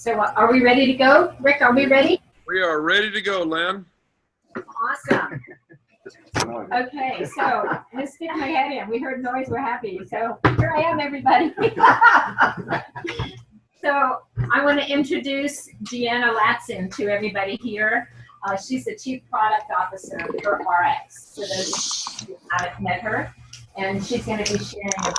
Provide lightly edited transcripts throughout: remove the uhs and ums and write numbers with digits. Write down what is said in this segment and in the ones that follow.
So are we ready to go? Rick, are we ready? We are ready to go, Lynn. Awesome. Okay, so let's stick my head in. We heard noise, we're happy. So here I am, everybody. So I want to introduce Deanna Latson to everybody here. She's the Chief Product Officer for ARIIX, for those who haven't met her. And she's going to be sharing the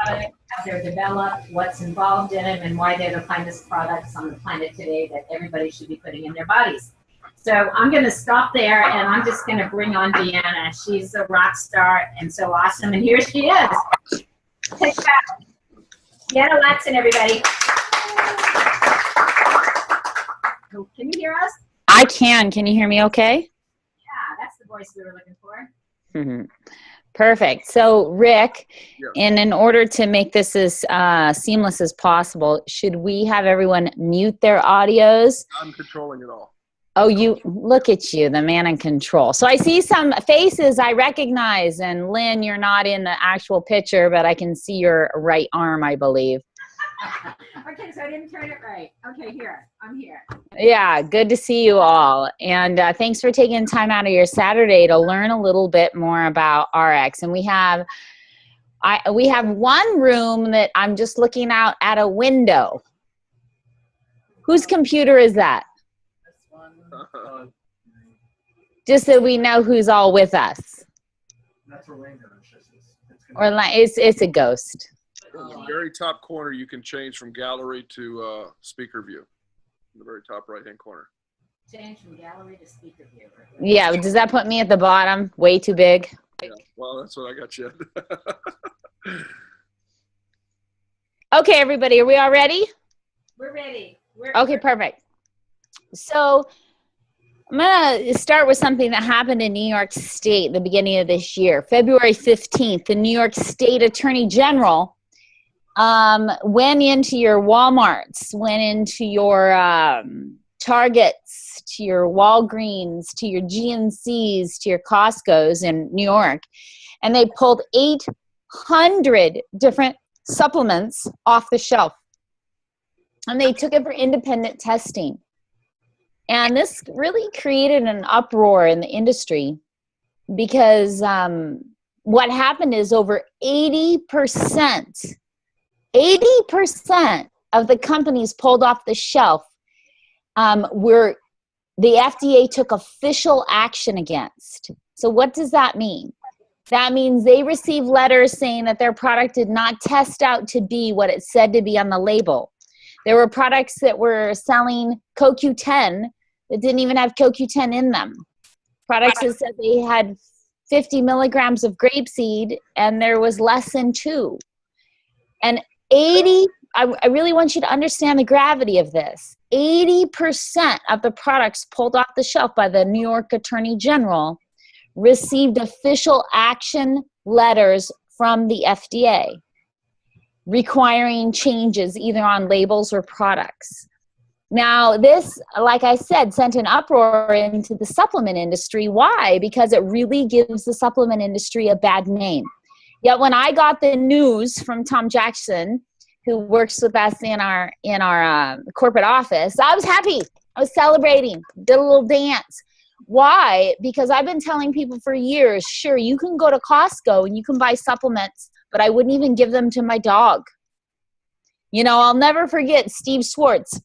product, how they're developed, what's involved in them, and why they're the finest products on the planet today that everybody should be putting in their bodies. So I'm going to stop there, and I'm just going to bring on Deanna. She's a rock star and so awesome, and here she is. Take that. Deanna Latson, everybody. Can you hear us? I can. Can you hear me okay? Yeah, that's the voice we were looking for. Mm-hmm. Perfect. So, Rick, in order to make this as seamless as possible, should we have everyone mute their audios? I'm controlling it all. Oh, you look at you, the man in control. So I see some faces I recognize, and Lynn, you're not in the actual picture, but I can see your right arm, I believe. Okay, so I didn't turn it right. Okay, here. I'm here. Yeah, good to see you all. And thanks for taking time out of your Saturday to learn a little bit more about ARIIX. And we have one room that I'm just looking out at a window. Whose computer is that? This one. Just so we know who's all with us. That's Orlando. Or it's a ghost. In the very top corner, you can change from gallery to speaker view. In the very top right-hand corner. Change from gallery to speaker view. Yeah, does that put me at the bottom? Way too big? Yeah, well, that's what I got you. Okay, everybody, are we all ready? We're ready. Okay, perfect. So I'm going to start with something that happened in New York State at the beginning of this year. February 15th, the New York State Attorney General went into your Walmarts, went into your Targets, to your Walgreens, to your GNCs, to your Costco's in New York, and they pulled 800 different supplements off the shelf. And they took it for independent testing. And this really created an uproar in the industry because what happened is over 80% of the companies pulled off the shelf were the FDA took official action against. So what does that mean? That means they received letters saying that their product did not test out to be what it said to be on the label. There were products that were selling CoQ10 that didn't even have CoQ10 in them. Products that said they had 50 milligrams of grapeseed and there was less than 2. And I really want you to understand the gravity of this. 80% of the products pulled off the shelf by the New York Attorney General received official action letters from the FDA requiring changes either on labels or products. Now, this, like I said, sent an uproar into the supplement industry. Why? Because it really gives the supplement industry a bad name. Yet when I got the news from Tom Jackson, who works with us in our corporate office, I was happy. I was celebrating, did a little dance. Why? Because I've been telling people for years, sure, you can go to Costco and you can buy supplements, but I wouldn't even give them to my dog. You know, I'll never forget Steve Schwartz.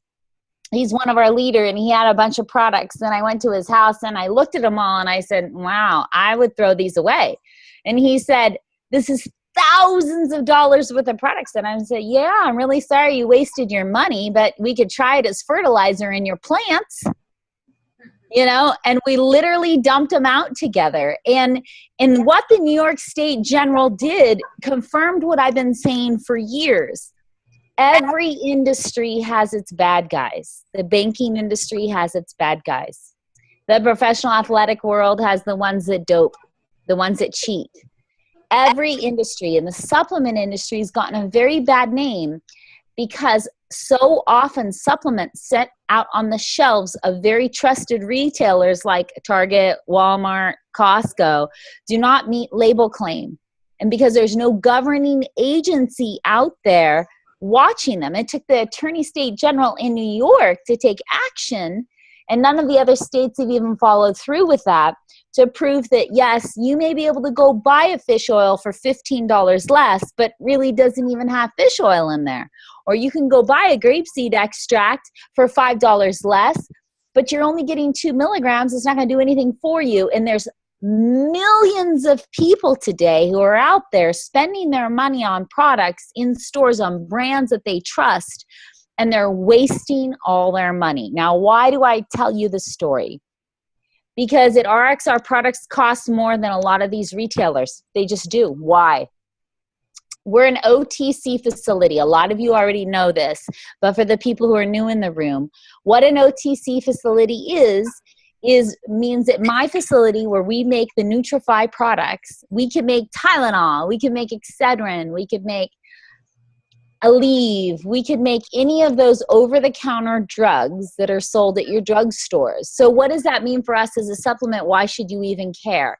He's one of our leaders, and he had a bunch of products. Then I went to his house, and I looked at them all, and I said, wow, I would throw these away. And he said, this is thousands of dollars worth of products. And I said, yeah, I'm really sorry you wasted your money, but we could try it as fertilizer in your plants. You know, and we literally dumped them out together. And what the New York State General did confirmed what I've been saying for years. Every industry has its bad guys. The banking industry has its bad guys. The professional athletic world has the ones that dope, the ones that cheat. Every industry, and the supplement industry has gotten a very bad name because so often supplements set out on the shelves of very trusted retailers like Target, Walmart, Costco do not meet label claim. And because there's no governing agency out there watching them. It took the Attorney State General in New York to take action, and none of the other states have even followed through with that, to prove that, yes, you may be able to go buy a fish oil for $15 less, but really doesn't even have fish oil in there. Or you can go buy a grapeseed extract for $5 less, but you're only getting 2 milligrams. It's not going to do anything for you. And there's millions of people today who are out there spending their money on products in stores on brands that they trust, and they're wasting all their money. Now, why do I tell you this story? Because at ARIIX, our products cost more than a lot of these retailers. They just do. Why? We're an OTC facility. A lot of you already know this, but for the people who are new in the room, what an OTC facility means that my facility, where we make the Nutrify products, we can make Tylenol, we can make Excedrin, we could make Aleve, we could make any of those over-the-counter drugs that are sold at your drugstores. So what does that mean for us as a supplement? Why should you even care?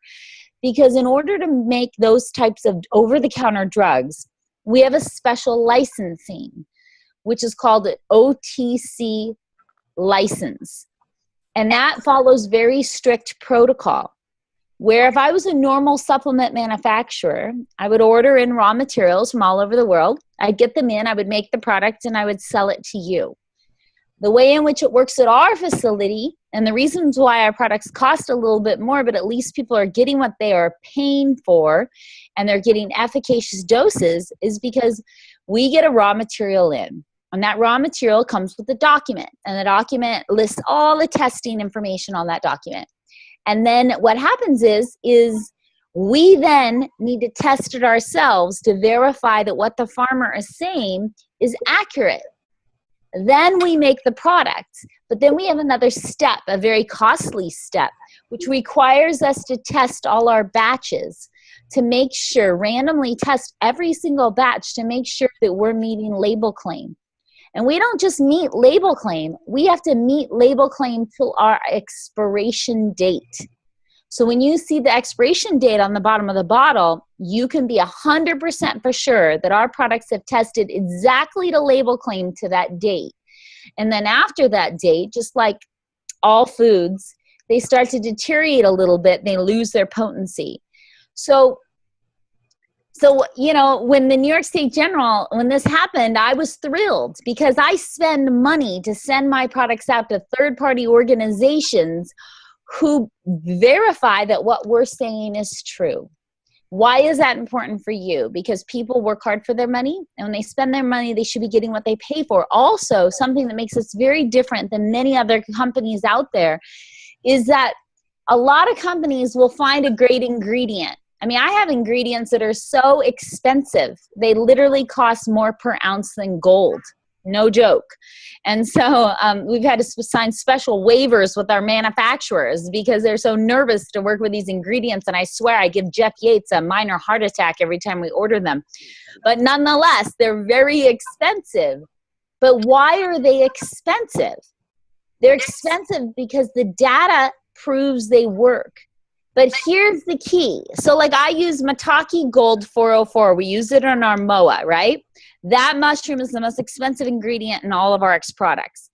Because in order to make those types of over-the-counter drugs, we have a special licensing, which is called an OTC license. And that follows very strict protocol. Where if I was a normal supplement manufacturer, I would order in raw materials from all over the world. I'd get them in, I would make the product, and I would sell it to you. The way in which it works at our facility, and the reasons why our products cost a little bit more, but at least people are getting what they are paying for, and they're getting efficacious doses, is because we get a raw material in. And that raw material comes with a document, and the document lists all the testing information on that document. And then what happens is we then need to test it ourselves to verify that what the farmer is saying is accurate. Then we make the product. But then we have another step, a very costly step, which requires us to test all our batches to make sure, randomly test every single batch to make sure that we're meeting label claim. And we don't just meet label claim, we have to meet label claim till our expiration date. So when you see the expiration date on the bottom of the bottle, you can be 100% for sure that our products have tested exactly to label claim to that date. And then after that date, just like all foods, they start to deteriorate a little bit, they lose their potency. So, you know, when the New York State General, when this happened, I was thrilled because I spend money to send my products out to third-party organizations who verify that what we're saying is true. Why is that important for you? Because people work hard for their money, and when they spend their money, they should be getting what they pay for. Also, something that makes us very different than many other companies out there is that a lot of companies will find a great ingredient. I mean, I have ingredients that are so expensive, they literally cost more per ounce than gold. No joke. And so we've had to sign special waivers with our manufacturers because they're so nervous to work with these ingredients. And I swear I give Jeff Yates a minor heart attack every time we order them. But nonetheless, they're very expensive. But why are they expensive? They're expensive because the data proves they work. But here's the key. So like I use Maitake Gold 404. We use it on our MOA, right? That mushroom is the most expensive ingredient in all of our ARIIX products.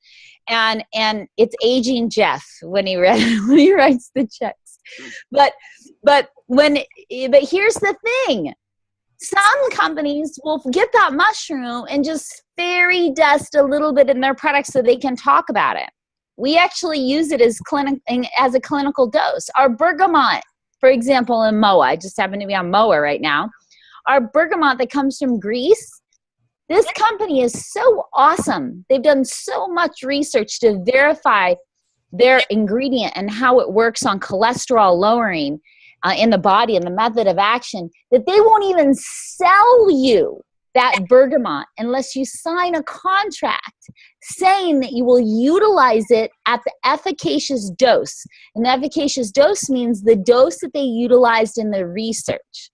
And it's aging Jeff when he writes the checks. But here's the thing. Some companies will get that mushroom and just fairy dust a little bit in their products so they can talk about it. We actually use it as a clinical dose. Our bergamot, for example, in MOA, I just happen to be on MOA right now. Our bergamot that comes from Greece, this company is so awesome. They've done so much research to verify their ingredient and how it works on cholesterol lowering in the body and the method of action that they won't even sell you that bergamot unless you sign a contract saying that you will utilize it at the efficacious dose. And the efficacious dose means the dose that they utilized in the research.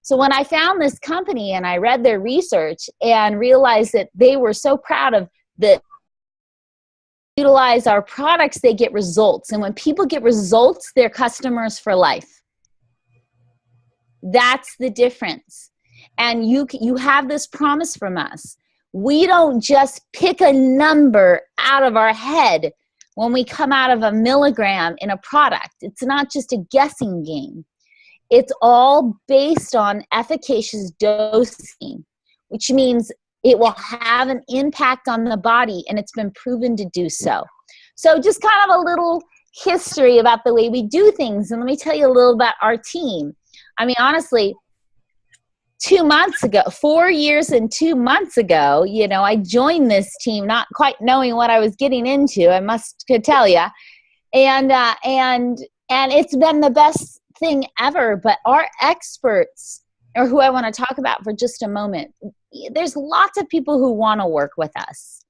So when I found this company and I read their research and realized that they were so proud of the utilize our products, they get results. And when people get results, they're customers for life. That's the difference. And you have this promise from us. We don't just pick a number out of our head when we come out of a milligram in a product. It's not just a guessing game. It's all based on efficacious dosing, which means it will have an impact on the body, and it's been proven to do so. So just kind of a little history about the way we do things. And let me tell you a little about our team. I mean, honestly, 2 months ago, 4 years and 2 months ago, you know, I joined this team not quite knowing what I was getting into, I could tell you. And it's been the best thing ever. But our experts, or who I want to talk about for just a moment, there's lots of people who want to work with us.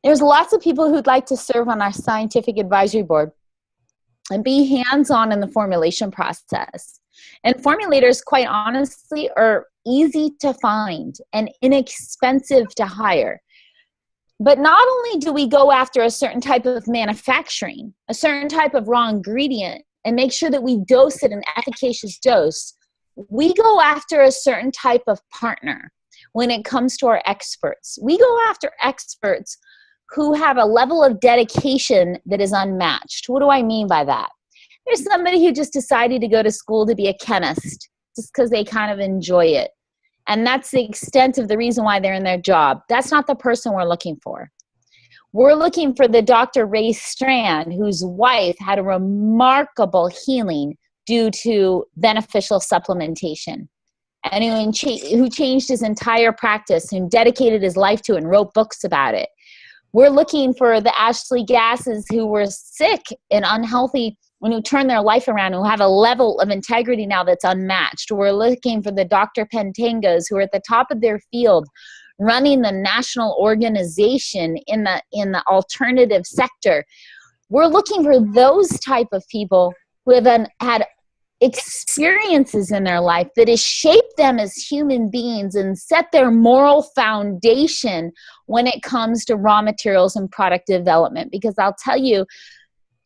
There's lots of people who'd like to serve on our scientific advisory board and be hands-on in the formulation process. And formulators, quite honestly, are easy to find and inexpensive to hire. But not only do we go after a certain type of manufacturing, a certain type of raw ingredient, and make sure that we dose it an efficacious dose, we go after a certain type of partner when it comes to our experts. We go after experts who have a level of dedication that is unmatched. What do I mean by that? There's somebody who just decided to go to school to be a chemist just because they kind of enjoy it. And that's the extent of the reason why they're in their job. That's not the person we're looking for. We're looking for the Dr. Ray Strand, whose wife had a remarkable healing due to beneficial supplementation, and who changed his entire practice and dedicated his life to it and wrote books about it. We're looking for the Ashley Gasses who were sick and unhealthy and who turned their life around, who have a level of integrity now that's unmatched. We're looking for the Dr. Pentangas who are at the top of their field, running the national organization in the alternative sector. We're looking for those type of people who have had experiences in their life that has shaped them as human beings and set their moral foundation when it comes to raw materials and product development. Because I'll tell you,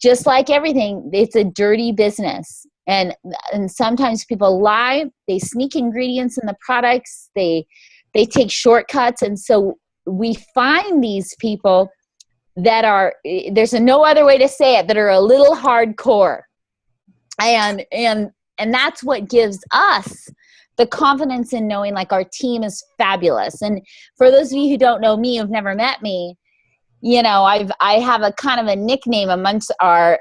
just like everything, it's a dirty business. And sometimes people lie, they sneak ingredients in the products, they take shortcuts. And so we find these people that are, there's no other way to say it, that are a little hardcore. And that's what gives us the confidence in knowing like our team is fabulous. And for those of you who don't know me, who've never met me, you know, I have a kind of a nickname amongst our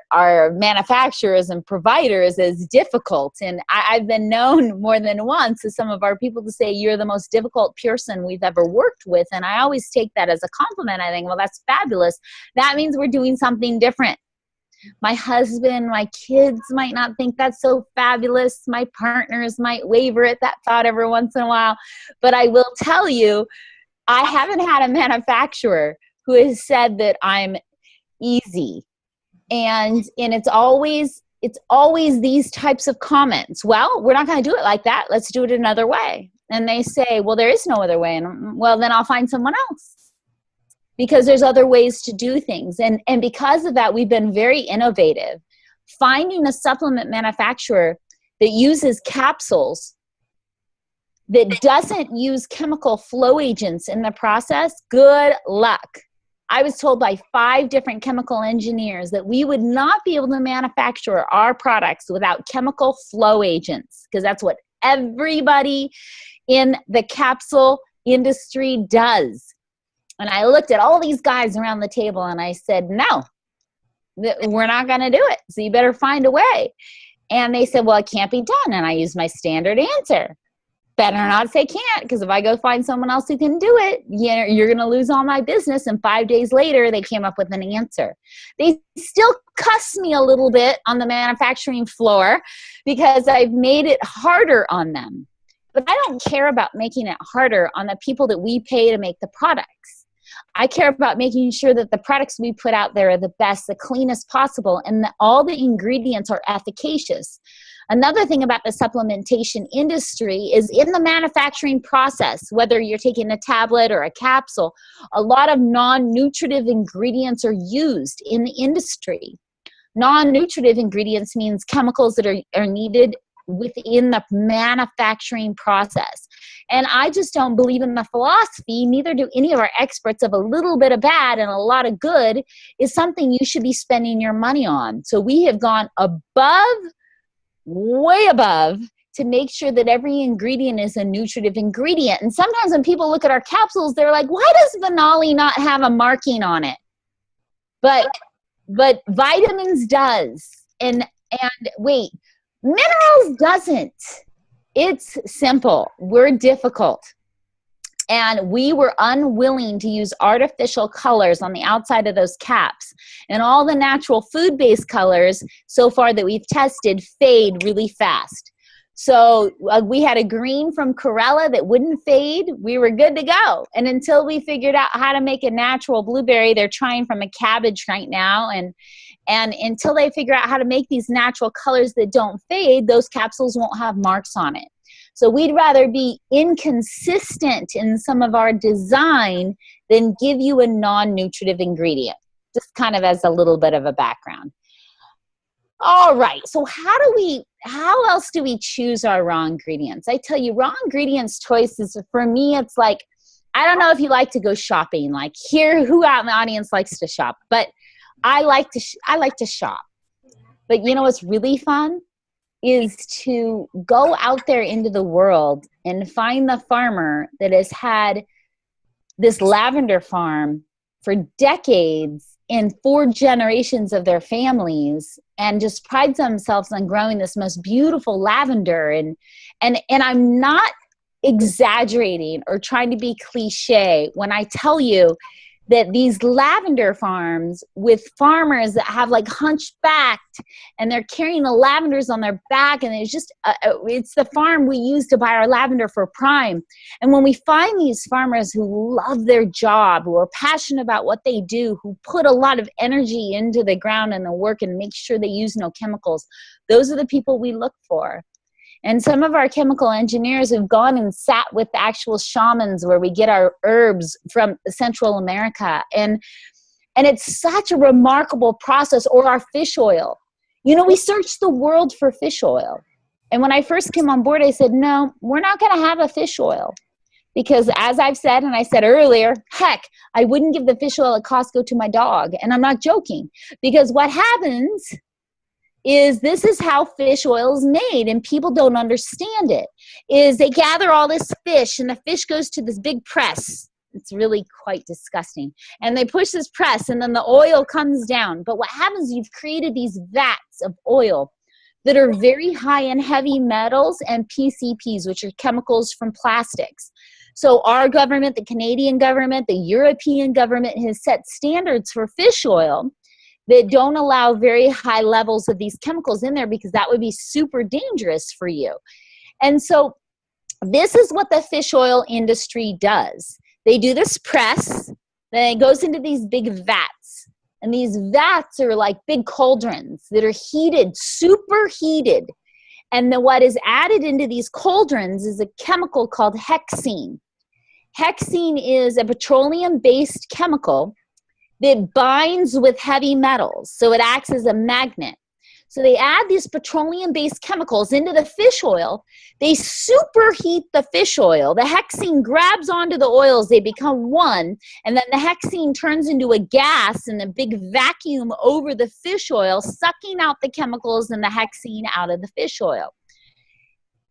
manufacturers and providers as difficult. And I've been known more than once as some of our people to say, you're the most difficult person we've ever worked with. And I always take that as a compliment. I think, well, that's fabulous. That means we're doing something different. My husband, my kids might not think that's so fabulous. My partners might waver at that thought every once in a while. But I will tell you, I haven't had a manufacturer who has said that I'm easy. And it's always these types of comments. Well, we're not going to do it like that. Let's do it another way. And they say, well, there is no other way. And well, then I'll find someone else. Because there's other ways to do things. And because of that, we've been very innovative. Finding a supplement manufacturer that uses capsules, that doesn't use chemical flow agents in the process, good luck. I was told by 5 different chemical engineers that we would not be able to manufacture our products without chemical flow agents, because that's what everybody in the capsule industry does. And I looked at all these guys around the table and I said, no, we're not going to do it. So you better find a way. And they said, well, it can't be done. And I used my standard answer. Better not say can't, because if I go find someone else who can do it, you're going to lose all my business. And 5 days later, they came up with an answer. They still cuss me a little bit on the manufacturing floor because I've made it harder on them. But I don't care about making it harder on the people that we pay to make the products. I care about making sure that the products we put out there are the best, the cleanest possible, and that all the ingredients are efficacious. Another thing about the supplementation industry is in the manufacturing process, whether you're taking a tablet or a capsule, a lot of non-nutritive ingredients are used in the industry. Non-nutritive ingredients means chemicals that are needed within the manufacturing process. And I just don't believe in the philosophy, neither do any of our experts, of a little bit of bad and a lot of good is something you should be spending your money on. So we have gone above, way above, to make sure that every ingredient is a nutritive ingredient. And sometimes when people look at our capsules, they're like, why does Vanali not have a marking on it? But vitamins does. And wait, minerals doesn't. It's simple. We're difficult. And we were unwilling to use artificial colors on the outside of those caps. And all the natural food-based colors so far that we've tested fade really fast. So we had a green from Corella that wouldn't fade. We were good to go. And until we figured out how to make a natural blueberry, they're trying from a cabbage right now. And until they figure out how to make these natural colors that don't fade, those capsules won't have marks on it. So we'd rather be inconsistent in some of our design than give you a non-nutritive ingredient, just kind of as a little bit of a background. All right, so how else do we choose our raw ingredients? I tell you, raw ingredients choices, for me, it's like, I don't know if you like to go shopping, like here, who out in the audience likes to shop, but I like to shop. But you know what's really fun is to go out there into the world and find the farmer that has had this lavender farm for decades in 4 generations of their families, and just prides themselves on growing this most beautiful lavender. And I'm not exaggerating or trying to be cliche when I tell you that these lavender farms with farmers that have like hunchbacked and they're carrying the lavenders on their back, and it's just, it's the farm we use to buy our lavender for Prime. And when we find these farmers who love their job, who are passionate about what they do, who put a lot of energy into the ground and the work and make sure they use no chemicals, those are the people we look for. And some of our chemical engineers have gone and sat with the actual shamans where we get our herbs from Central America. And it's such a remarkable process. Or our fish oil. You know, we searched the world for fish oil. And when I first came on board, I said, no, we're not going to have a fish oil. Because as I've said, and I said earlier, heck, I wouldn't give the fish oil at Costco to my dog. And I'm not joking. Because what happens is, this is how fish oil is made, and people don't understand it, is they gather all this fish, and the fish goes to this big press. It's really quite disgusting. And they push this press, and then the oil comes down. But what happens is you've created these vats of oil that are very high in heavy metals and PCPs, which are chemicals from plastics. So our government, the Canadian government, the European government has set standards for fish oil that don't allow very high levels of these chemicals in there, because that would be super dangerous for you. And so this is what the fish oil industry does. They do this press, then it goes into these big vats. And these vats are like big cauldrons that are heated, super heated. And then what is added into these cauldrons is a chemical called hexene. Hexene is a petroleum-based chemical that binds with heavy metals, so it acts as a magnet. So they add these petroleum-based chemicals into the fish oil. They superheat the fish oil. The hexene grabs onto the oils. They become one. And then the hexene turns into a gas in a big vacuum over the fish oil, sucking out the chemicals and the hexene out of the fish oil.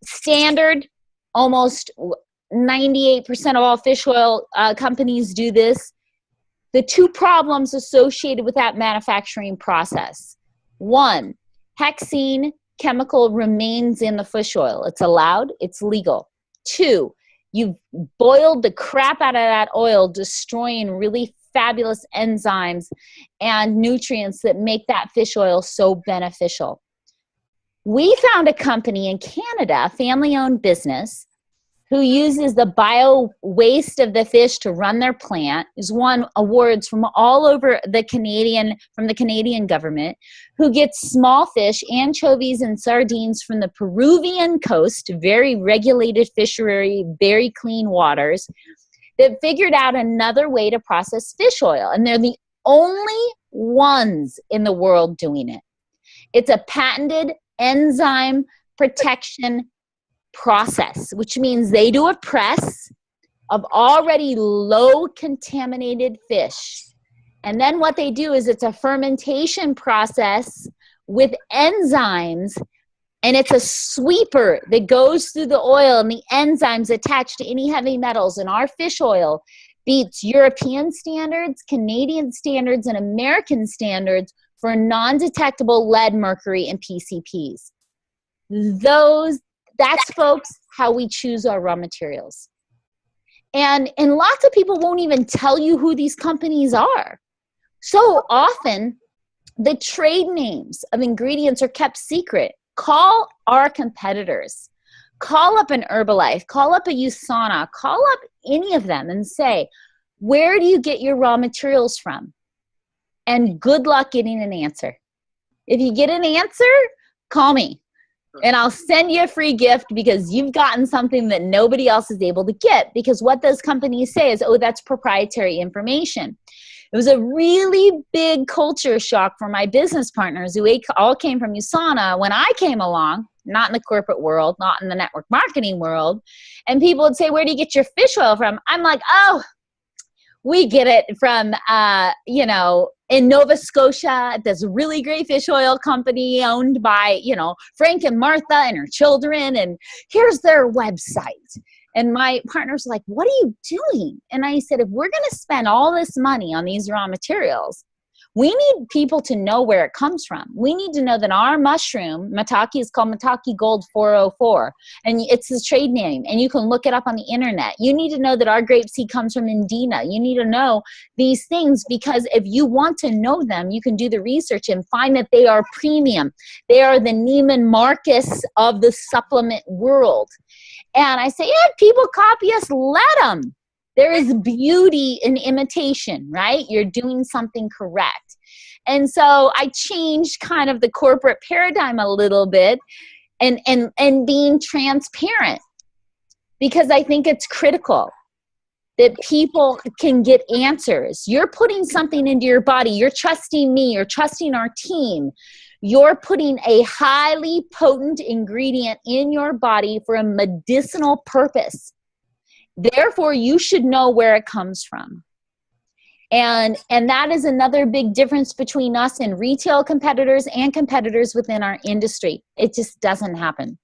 Standard, almost 98% of all fish oil companies do this. The 2 problems associated with that manufacturing process. 1, hexene chemical remains in the fish oil. It's allowed, it's legal. 2, you've boiled the crap out of that oil, destroying really fabulous enzymes and nutrients that make that fish oil so beneficial. We found a company in Canada, a family-owned business, who uses the bio waste of the fish to run their plant, has won awards from all over the Canadian government, who gets small fish, anchovies, and sardines from the Peruvian coast, very regulated fishery, very clean waters, that figured out another way to process fish oil. And they're the only ones in the world doing it. It's a patented enzyme protection process, which means they do a press of already low contaminated fish. And then what they do is it's a fermentation process with enzymes, and it's a sweeper that goes through the oil, and the enzymes attached to any heavy metals. And our fish oil beats European standards, Canadian standards, and American standards for non-detectable lead, mercury, and PCPs. That's, folks, how we choose our raw materials. And lots of people won't even tell you who these companies are. So often, the trade names of ingredients are kept secret. Call our competitors. Call up an Herbalife. Call up a USANA. Call up any of them and say, where do you get your raw materials from? And good luck getting an answer. If you get an answer, call me. And I'll send you a free gift because you've gotten something that nobody else is able to get. Because what those companies say is, oh, that's proprietary information. It was a really big culture shock for my business partners who all came from USANA when I came along, not in the corporate world, not in the network marketing world. And people would say, where do you get your fish oil from? I'm like, oh, we get it from, in Nova Scotia. There's a really great fish oil company owned by, Frank and Martha and her children. And here's their website. And my partner's like, what are you doing? And I said, if we're going to spend all this money on these raw materials, we need people to know where it comes from. We need to know that our mushroom, maitake, is called Maitake Gold 404. And it's the trade name. And you can look it up on the internet. You need to know that our grapeseed comes from Indina. You need to know these things, because if you want to know them, you can do the research and find that they are premium. They are the Neiman Marcus of the supplement world. And I say, yeah, people copy us, let them. There is beauty in imitation, right? You're doing something correct. And so I changed kind of the corporate paradigm a little bit and being transparent, because I think it's critical that people can get answers. You're putting something into your body. You're trusting me. You're trusting our team. You're putting a highly potent ingredient in your body for a medicinal purpose. Therefore, you should know where it comes from. And that is another big difference between us and retail competitors and competitors within our industry. It just doesn't happen.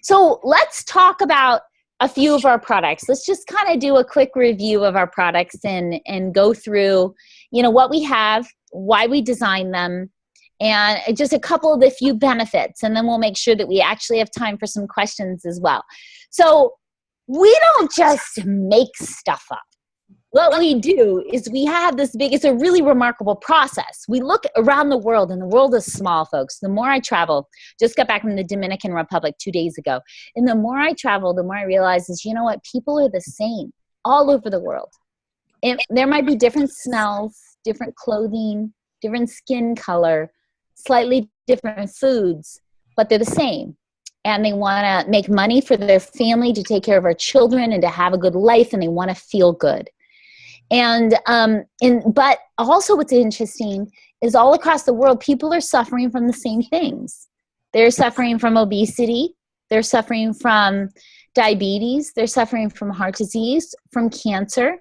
So let's talk about a few of our products. Let's just kind of do a quick review of our products and go through, what we have, why we designed them, and just a couple of the few benefits. And then we'll make sure that we actually have time for some questions as well. So we don't just make stuff up. What we do is we have it's a really remarkable process. We look around the world, and the world is small, folks. The more I travel, just got back from the Dominican Republic 2 days ago. And the more I travel, the more I realize is, people are the same all over the world. And there might be different smells, different clothing, different skin color, slightly different foods, but they're the same. And they want to make money for their family, to take care of our children, and to have a good life, and they want to feel good. But also what's interesting is all across the world, people are suffering from the same things. They're suffering from obesity. They're suffering from diabetes. They're suffering from heart disease, from cancer.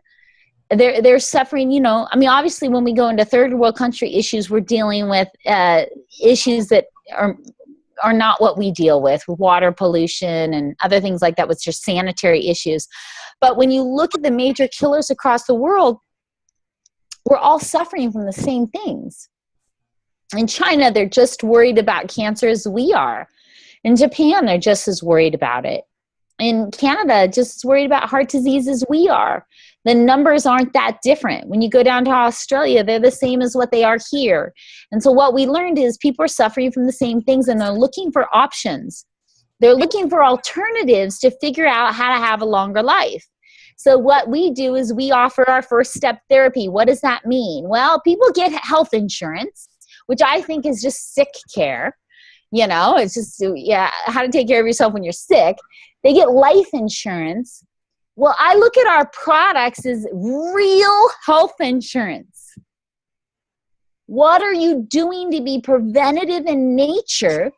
They're suffering, obviously when we go into third world country issues, we're dealing with issues that are not what we deal with water pollution and other things like that, with just sanitary issues. But when you look at the major killers across the world, we're all suffering from the same things. In China, they're just worried about cancer as we are. In Japan, they're just as worried about it. In Canada, just as worried about heart disease as we are. The numbers aren't that different. When you go down to Australia, they're the same as what they are here. And so what we learned is people are suffering from the same things, and they're looking for options. They're looking for alternatives to figure out how to have a longer life. So what we do is we offer our first step therapy. What does that mean? Well, people get health insurance, which I think is just sick care. It's just, how to take care of yourself when you're sick. They get life insurance. Well, I look at our products as real health insurance. What are you doing to be preventative in nature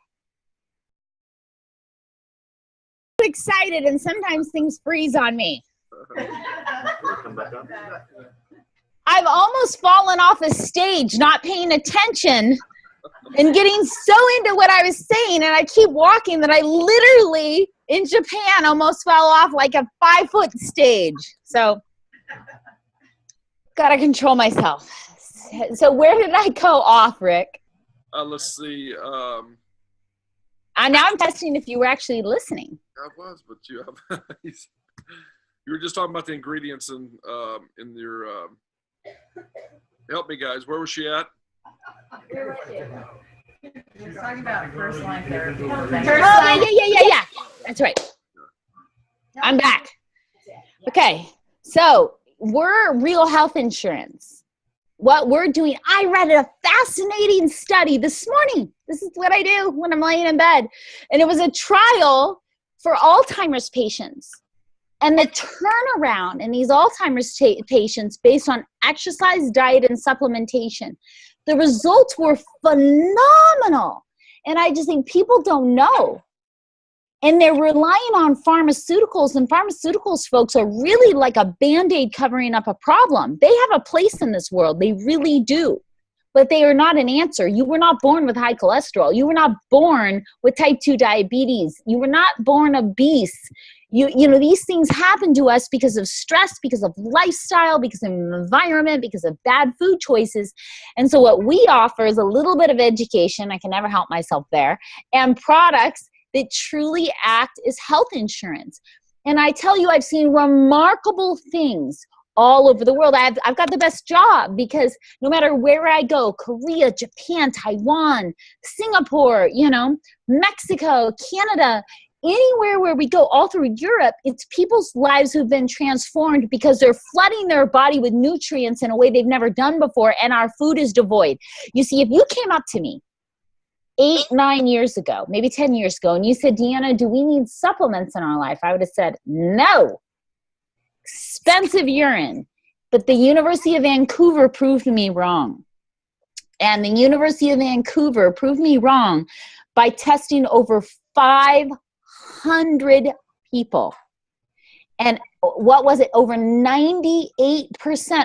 excited and sometimes things freeze on me. Come back up. I've almost fallen off a stage not paying attention and getting so into what I was saying, and I keep walking that I literally, in Japan, almost fell off like a 5-foot stage. So, gotta control myself. So where did I go off, Rick? Let's see. Now I'm testing if you were actually listening. I was, but you have. You were just talking about the ingredients in your. Help me, guys. Where was she at? She's talking about first line therapy. Yeah. That's right. I'm back. Okay, so we're Real Health Insurance. What we're doing, I read a fascinating study this morning. This is what I do when I'm laying in bed. And it was a trial for Alzheimer's patients. And the turnaround in these Alzheimer's patients based on exercise, diet, and supplementation, the results were phenomenal. And I just think people don't know. And they're relying on pharmaceuticals, and pharmaceuticals folks are really like a Band-Aid covering up a problem. They have a place in this world. They really do. But they are not an answer. You were not born with high cholesterol. You were not born with type 2 diabetes. You were not born obese. You know, these things happen to us because of stress, because of lifestyle, because of environment, because of bad food choices. And so what we offer is a little bit of education. I can never help myself there. And products that truly act as health insurance. And I tell you, I've seen remarkable things all over the world. I've got the best job because no matter where I go, Korea, Japan, Taiwan, Singapore, Mexico, Canada, anywhere where we go, all through Europe, it's people's lives who've been transformed because they're flooding their body with nutrients in a way they've never done before, and our food is devoid. You see, if you came up to me 8, 9 years ago, maybe 10 years ago, and you said, Deanna, do we need supplements in our life? I would have said, no. Expensive urine. But the University of Vancouver proved me wrong. And the University of Vancouver proved me wrong by testing over 500 people. And what was it? Over 98%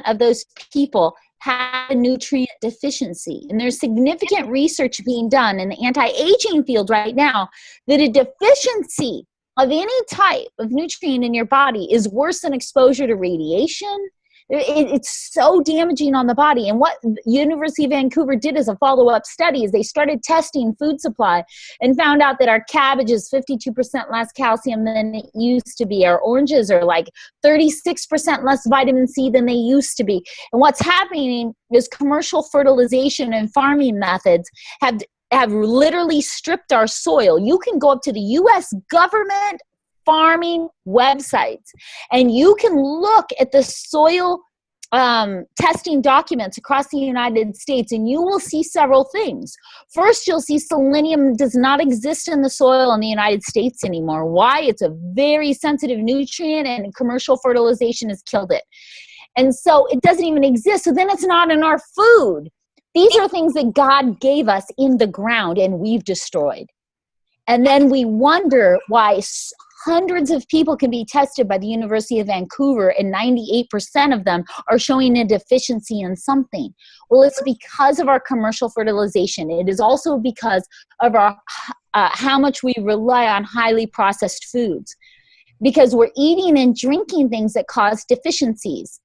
of those people had a nutrient deficiency. And there's significant research being done in the anti-aging field right now that a deficiency of any type of nutrient in your body is worse than exposure to radiation. It's so damaging on the body. And what University of Vancouver did as a follow-up study is they started testing food supply and found out that our cabbage is 52% less calcium than it used to be. Our oranges are like 36% less vitamin C than they used to be. And what's happening is commercial fertilization and farming methods have literally stripped our soil. You can go up to the U.S. government farming websites and you can look at the soil testing documents across the United States and you will see several things. First, you'll see selenium does not exist in the soil in the United States anymore. Why? It's a very sensitive nutrient and commercial fertilization has killed it. And so it doesn't even exist. So then it's not in our food. These are things that God gave us in the ground and we've destroyed. And then we wonder why hundreds of people can be tested by the University of Vancouver and 98% of them are showing a deficiency in something. Well, it's because of our commercial fertilization. It is also because of our how much we rely on highly processed foods, because we're eating and drinking things that cause deficiencies.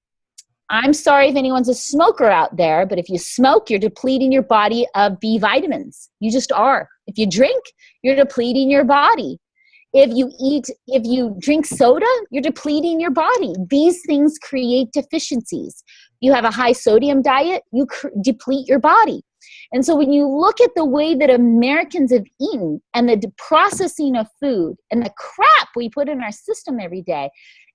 I'm sorry if anyone's a smoker out there, but if you smoke, you're depleting your body of B vitamins. You just are. If you drink, you're depleting your body. If you drink soda, you're depleting your body. These things create deficiencies. You have a high sodium diet, you deplete your body. And so when you look at the way that Americans have eaten and the processing of food and the crap we put in our system every day,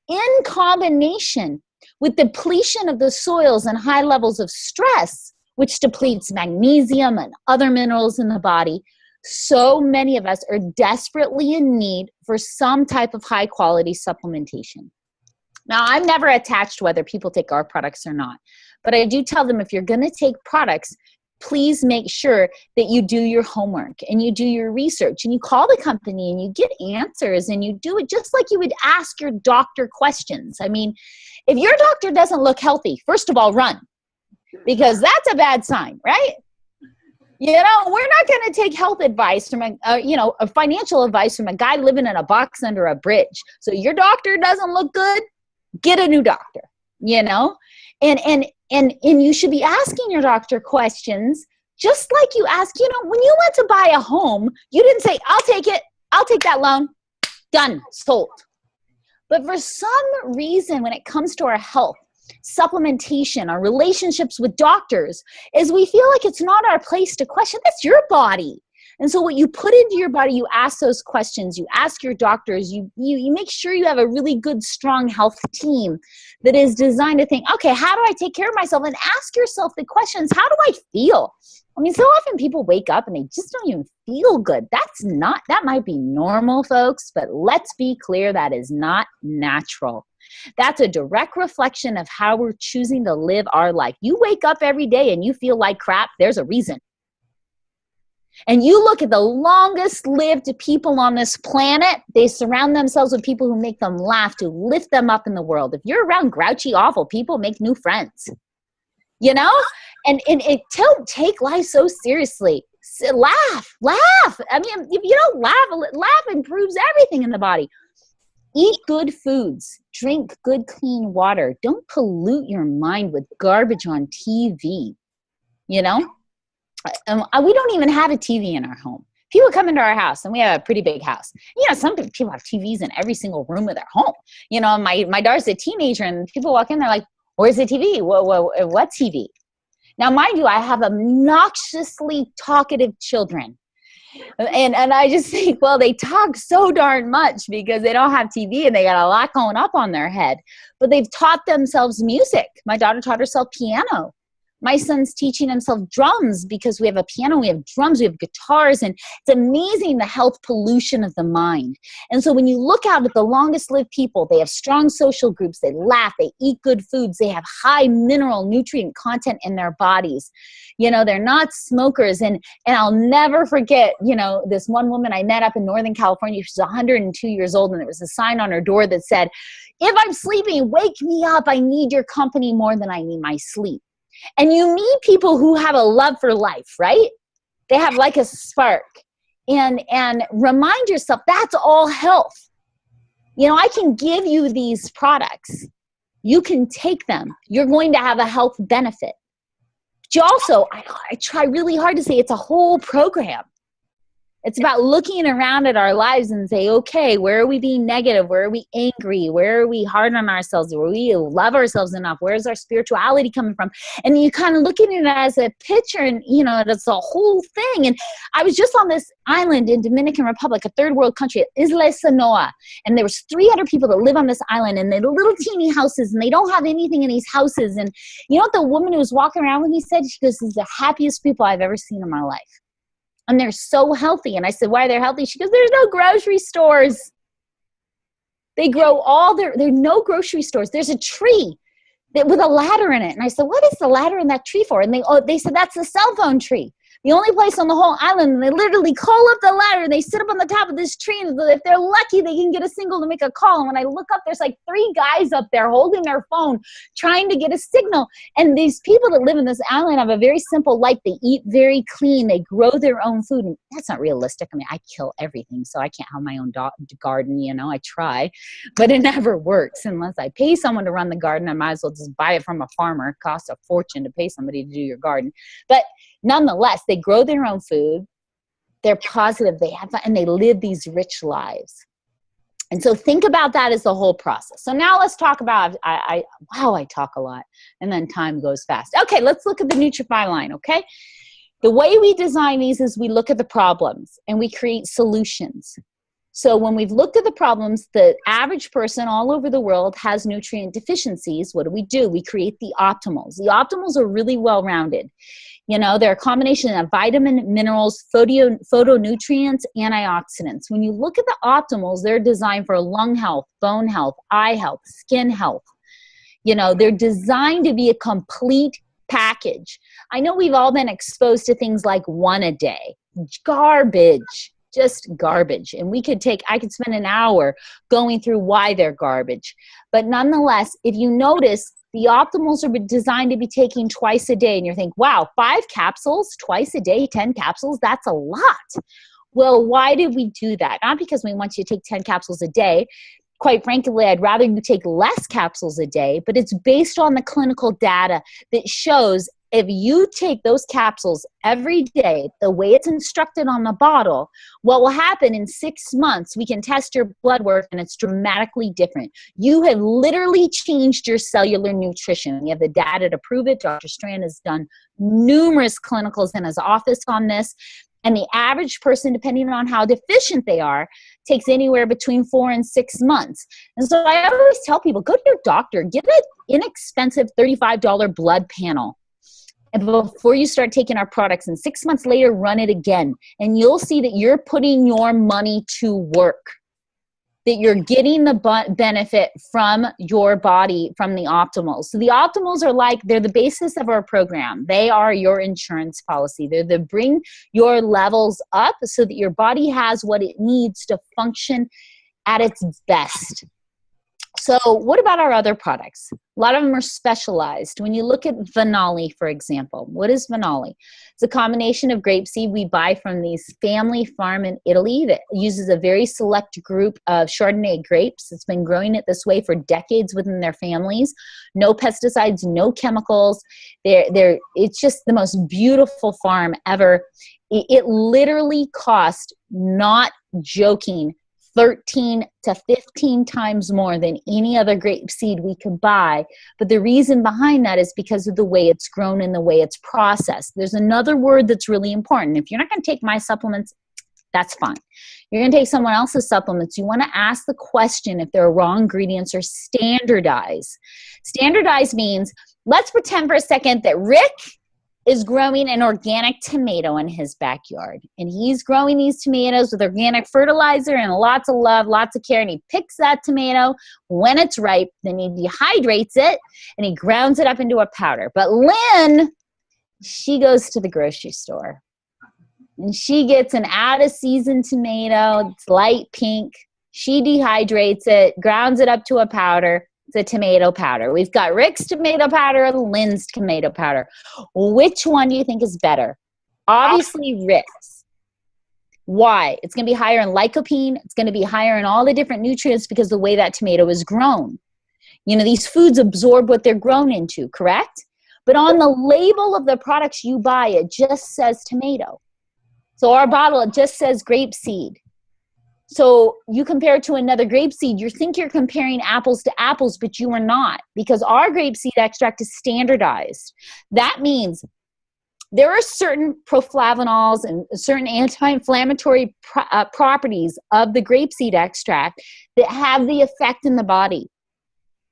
in combination with depletion of the soils and high levels of stress, which depletes magnesium and other minerals in the body, so many of us are desperately in need for some type of high quality supplementation. Now, I'm never attached whether people take our products or not, but I do tell them if you're going to take products, please make sure that you do your homework and you do your research and you call the company and you get answers and you do it just like you would ask your doctor questions. I mean, if your doctor doesn't look healthy, first of all, run, because that's a bad sign, right? You know, we're not going to take health advice from a financial advice from a guy living in a box under a bridge. So your doctor doesn't look good, get a new doctor, you know, and you should be asking your doctor questions just like you ask, you know, when you went to buy a home, you didn't say, I'll take it. I'll take that loan. Done. Sold. But for some reason, when it comes to our health, supplementation, our relationships with doctors, is we feel like it's not our place to question. That's your body. And so what you put into your body, you ask those questions, you ask your doctors, you make sure you have a really good, strong health team that is designed to think, okay, how do I take care of myself? And ask yourself the questions, how do I feel? I mean, so often people wake up and they just don't even feel good. That might be normal, folks, but let's be clear, that is not natural. That's a direct reflection of how we're choosing to live our life. You wake up every day and you feel like crap, there's a reason. And you look at the longest lived people on this planet, they surround themselves with people who make them laugh, to lift them up in the world. If you're around grouchy, awful people, make new friends. You know? And it don't take life so seriously. Laugh. I mean, if you don't laugh improves everything in the body. Eat good foods. Drink good, clean water. Don't pollute your mind with garbage on TV. You know? We don't even have a TV in our home. People come into our house, and we have a pretty big house. You know, some people have TVs in every single room of their home. You know, my daughter's a teenager, and people walk in, they're like, where's the TV? What TV? Now, mind you, I have obnoxiously talkative children. And I just think, well, they talk so darn much because they don't have TV and they got a lot going up on their head. But they've taught themselves music. My daughter taught herself piano. My son's teaching himself drums because we have a piano, we have drums, we have guitars, and it's amazing the health pollution of the mind. And so when you look out at the longest lived people, they have strong social groups, they laugh, they eat good foods, they have high mineral nutrient content in their bodies. You know, they're not smokers. And I'll never forget, you know, this one woman I met up in Northern California, she's 102 years old, and there was a sign on her door that said, if I'm sleeping, wake me up. I need your company more than I need my sleep. And you meet people who have a love for life, right? They have like a spark. And remind yourself, that's all health. You know, I can give you these products. You can take them. You're going to have a health benefit. But you also, I try really hard to say it's a whole program. It's about looking around at our lives and say, okay, where are we being negative? Where are we angry? Where are we hard on ourselves? Where we love ourselves enough? Where's our spirituality coming from? And you kind of look at it as a picture, and, you know, it's a whole thing. And I was just on this island in Dominican Republic, a third world country, Isla Sanoa. And there was 300 people that live on this island, and they're little teeny houses, and they don't have anything in these houses. And you know what the woman who was walking around with me said? She goes, "These are the happiest people I've ever seen in my life. And they're so healthy." And I said, why are they healthy? She goes, there's no grocery stores. They grow all there are no grocery stores. There's a tree with a ladder in it. And I said, what is the ladder in that tree for? And they said, that's a cell phone tree. The only place on the whole island, and they literally call up the ladder, and they sit up on the top of this tree, and if they're lucky, they can get a signal to make a call. And when I look up, there's like 3 guys up there holding their phone, trying to get a signal. And these people that live in this island have a very simple life. They eat very clean. They grow their own food. And that's not realistic. I mean, I kill everything, so I can't have my own garden, you know. I try, but it never works unless I pay someone to run the garden. I might as well just buy it from a farmer. It costs a fortune to pay somebody to do your garden. But nonetheless, they grow their own food, they're positive, they have fun, and they live these rich lives. And so think about that as the whole process. So now let's talk about, I talk a lot, and then time goes fast. Okay, let's look at the Nutrify line, okay? The way we design these is we look at the problems, and we create solutions. So when we've looked at the problems, the average person all over the world has nutrient deficiencies. What do? We create the optimals. The optimals are really well-rounded. You know, they're a combination of vitamin, minerals, phytonutrients, antioxidants. When you look at the optimals, they're designed for lung health, bone health, eye health, skin health. You know, they're designed to be a complete package. I know we've all been exposed to things like one a day. Garbage. Just garbage. And I could spend an hour going through why they're garbage. But nonetheless, if you notice, the optimals are designed to be taken twice a day. And you're thinking, wow, 5 capsules twice a day, 10 capsules, that's a lot. Well, why did we do that? Not because we want you to take 10 capsules a day. Quite frankly, I'd rather you take less capsules a day, but it's based on the clinical data that shows if you take those capsules every day, the way it's instructed on the bottle, what will happen in 6 months, we can test your blood work and it's dramatically different. You have literally changed your cellular nutrition. We have the data to prove it. Dr. Strand has done numerous clinicals in his office on this. And the average person, depending on how deficient they are, takes anywhere between 4 and 6 months. And so I always tell people, go to your doctor, get an inexpensive $35 blood panel. And before you start taking our products, and 6 months later, run it again. And you'll see that you're putting your money to work, that you're getting the benefit from your body, from the optimals. So the optimals are they're the basis of our program. They are your insurance policy. They're the bring your levels up so that your body has what it needs to function at its best. So what about our other products? A lot of them are specialized. When you look at Vanoli, for example, what is Vanoli? It's a combination of grapeseed we buy from these family farm in Italy that uses a very select group of Chardonnay grapes. It's been growing it this way for decades within their families. No pesticides, no chemicals. It's just the most beautiful farm ever. It literally cost, not joking, 13 to 15 times more than any other grape seed we could buy. But the reason behind that is because of the way it's grown and the way it's processed. There's another word that's really important. If you're not going to take my supplements, that's fine. You're going to take someone else's supplements. You want to ask the question if there are raw ingredients or standardize. Standardize means, let's pretend for a second that Rick is growing an organic tomato in his backyard. And he's growing these tomatoes with organic fertilizer and lots of love, lots of care. And he picks that tomato when it's ripe, then he dehydrates it, and he grounds it up into a powder. But Lynn, she goes to the grocery store. And she gets an out-of-season tomato. It's light pink. She dehydrates it, grounds it up to a powder. It's a tomato powder. We've got Rick's tomato powder and Lynn's tomato powder. Which one do you think is better? Obviously, Rick's. Why? It's going to be higher in lycopene. It's going to be higher in all the different nutrients because of the way that tomato is grown. You know, these foods absorb what they're grown into, correct? But on the label of the products you buy, it just says tomato. So our bottle, it just says grape seed. So you compare it to another grape seed, you think you're comparing apples to apples, but you are not, because our grape seed extract is standardized. That means there are certain proflavinols and certain anti-inflammatory properties of the grape seed extract that have the effect in the body.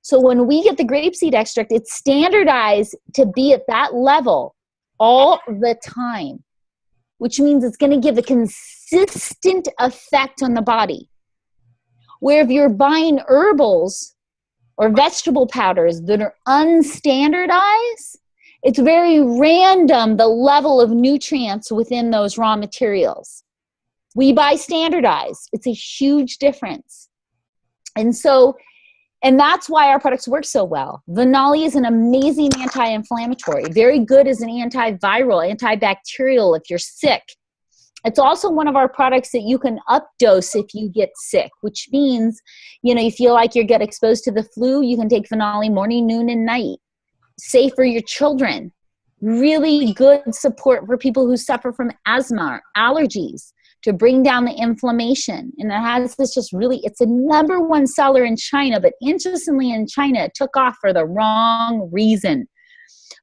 So when we get the grape seed extract, it's standardized to be at that level all the time, which means it's going to give a consistent effect on the body. Where if you're buying herbals or vegetable powders that are unstandardized, it's very random, the level of nutrients within those raw materials. We buy standardized. It's a huge difference. And that's why our products work so well. Vanoli is an amazing anti-inflammatory, very good as an antiviral, antibacterial if you're sick. It's also one of our products that you can updose if you get sick, which means, you know, you feel like you get exposed to the flu, you can take Vanoli morning, noon, and night. Safe for your children. Really good support for people who suffer from asthma or allergies, to bring down the inflammation. And it has this just really, it's a #1 seller in China, but interestingly in China, it took off for the wrong reason.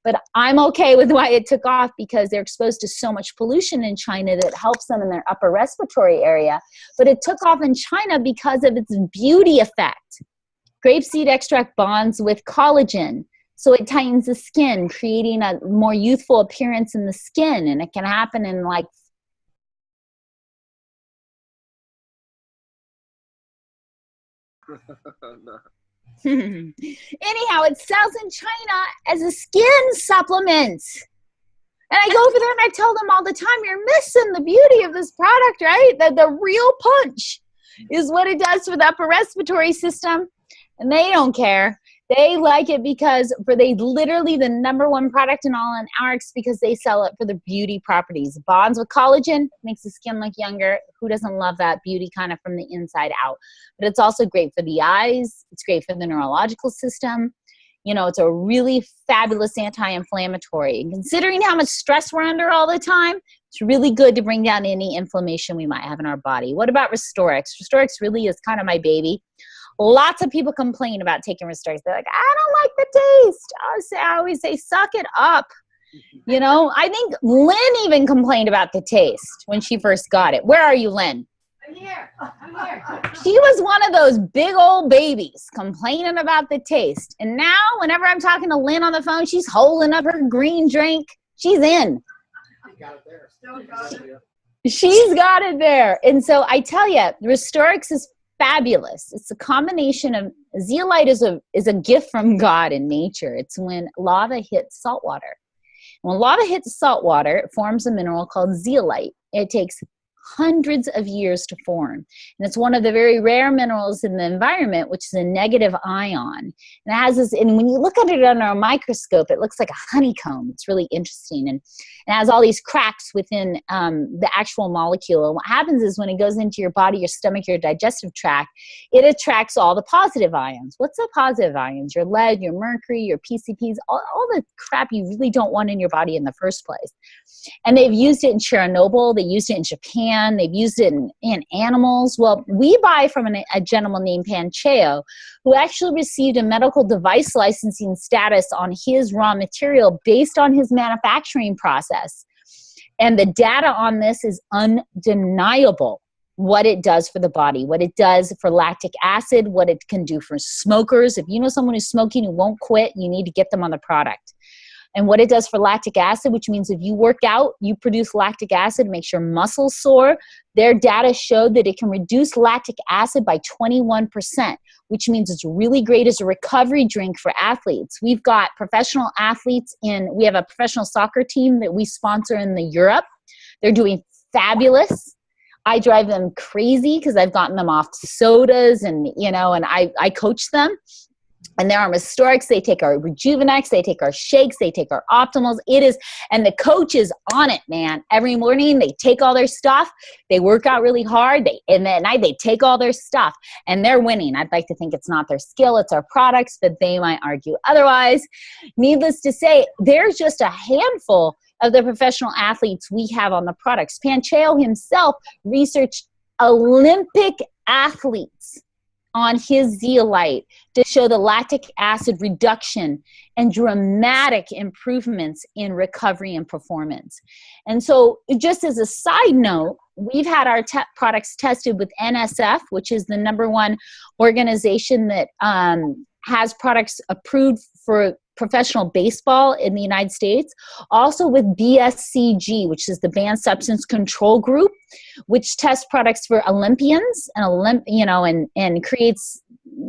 But I'm okay with why it took off, because they're exposed to so much pollution in China that helps them in their upper respiratory area. But it took off in China because of its beauty effect. Grapeseed extract bonds with collagen. So it tightens the skin, creating a more youthful appearance in the skin. And it can happen in like No. Anyhow, it sells in China as a skin supplement. And I go over there and I tell them all the time, you're missing the beauty of this product, right? The real punch is what it does for the upper respiratory system. And they don't care. They like it because literally the #1 product in all in ARIIX because they sell it for the beauty properties. Bonds with collagen, makes the skin look younger. Who doesn't love that beauty kind of from the inside out? But it's also great for the eyes. It's great for the neurological system. You know, it's a really fabulous anti-inflammatory. And considering how much stress we're under all the time, it's really good to bring down any inflammation we might have in our body. What about Restorix? Restorix really is kind of my baby. Lots of people complain about taking Restorix. They're like, I don't like the taste. I always say, suck it up. You know, I think Lynn even complained about the taste when she first got it. Where are you, Lynn? I'm here. She was one of those big old babies complaining about the taste. And now, whenever I'm talking to Lynn on the phone, she's holding up her green drink. She's in. Got it there. Still got it. She's got it there. And so I tell you, Restorix is fabulous. It's a combination of zeolite is a gift from God in nature. It's when lava hits salt water. When lava hits salt water, it forms a mineral called zeolite. It takes hundreds of years to form. And it's one of the very rare minerals in the environment, which is a negative ion. And it has this, and when you look at it under a microscope, it looks like a honeycomb. It's really interesting. And it has all these cracks within the actual molecule. And what happens is when it goes into your body, your stomach, your digestive tract, it attracts all the positive ions. What's the positive ions? Your lead, your mercury, your PCPs, all the crap you really don't want in your body in the first place. And they've used it in Chernobyl. They used it in Japan. They've used it in animals. Well, we buy from a gentleman named Pancheo, who actually received a medical device licensing status on his raw material based on his manufacturing process. And the data on this is undeniable. What it does for the body, what it does for lactic acid, what it can do for smokers. If you know someone who's smoking who won't quit, you need to get them on the product. And what it does for lactic acid, which means if you work out, you produce lactic acid, makes your muscles sore. Their data showed that it can reduce lactic acid by 21%, which means it's really great as a recovery drink for athletes. We've got professional athletes we have a professional soccer team that we sponsor in Europe. They're doing fabulous. I drive them crazy because I've gotten them off sodas and I coach them. And they're on Restorix, they take our Rejuvenex, they take our shakes, they take our Optimals. And the coach is on it, man. Every morning they take all their stuff, they work out really hard, and at night they take all their stuff, and they're winning. I'd like to think it's not their skill, it's our products, but they might argue otherwise. Needless to say, there's just a handful of the professional athletes we have on the products. Pancheo himself researched Olympic athletes on his zeolite to show the lactic acid reduction and dramatic improvements in recovery and performance. And so just as a side note, we've had our products tested with NSF, which is the #1 organization that has products approved for professional baseball in the United States, also with BSCG, which is the Banned Substance Control Group, which tests products for Olympians and creates,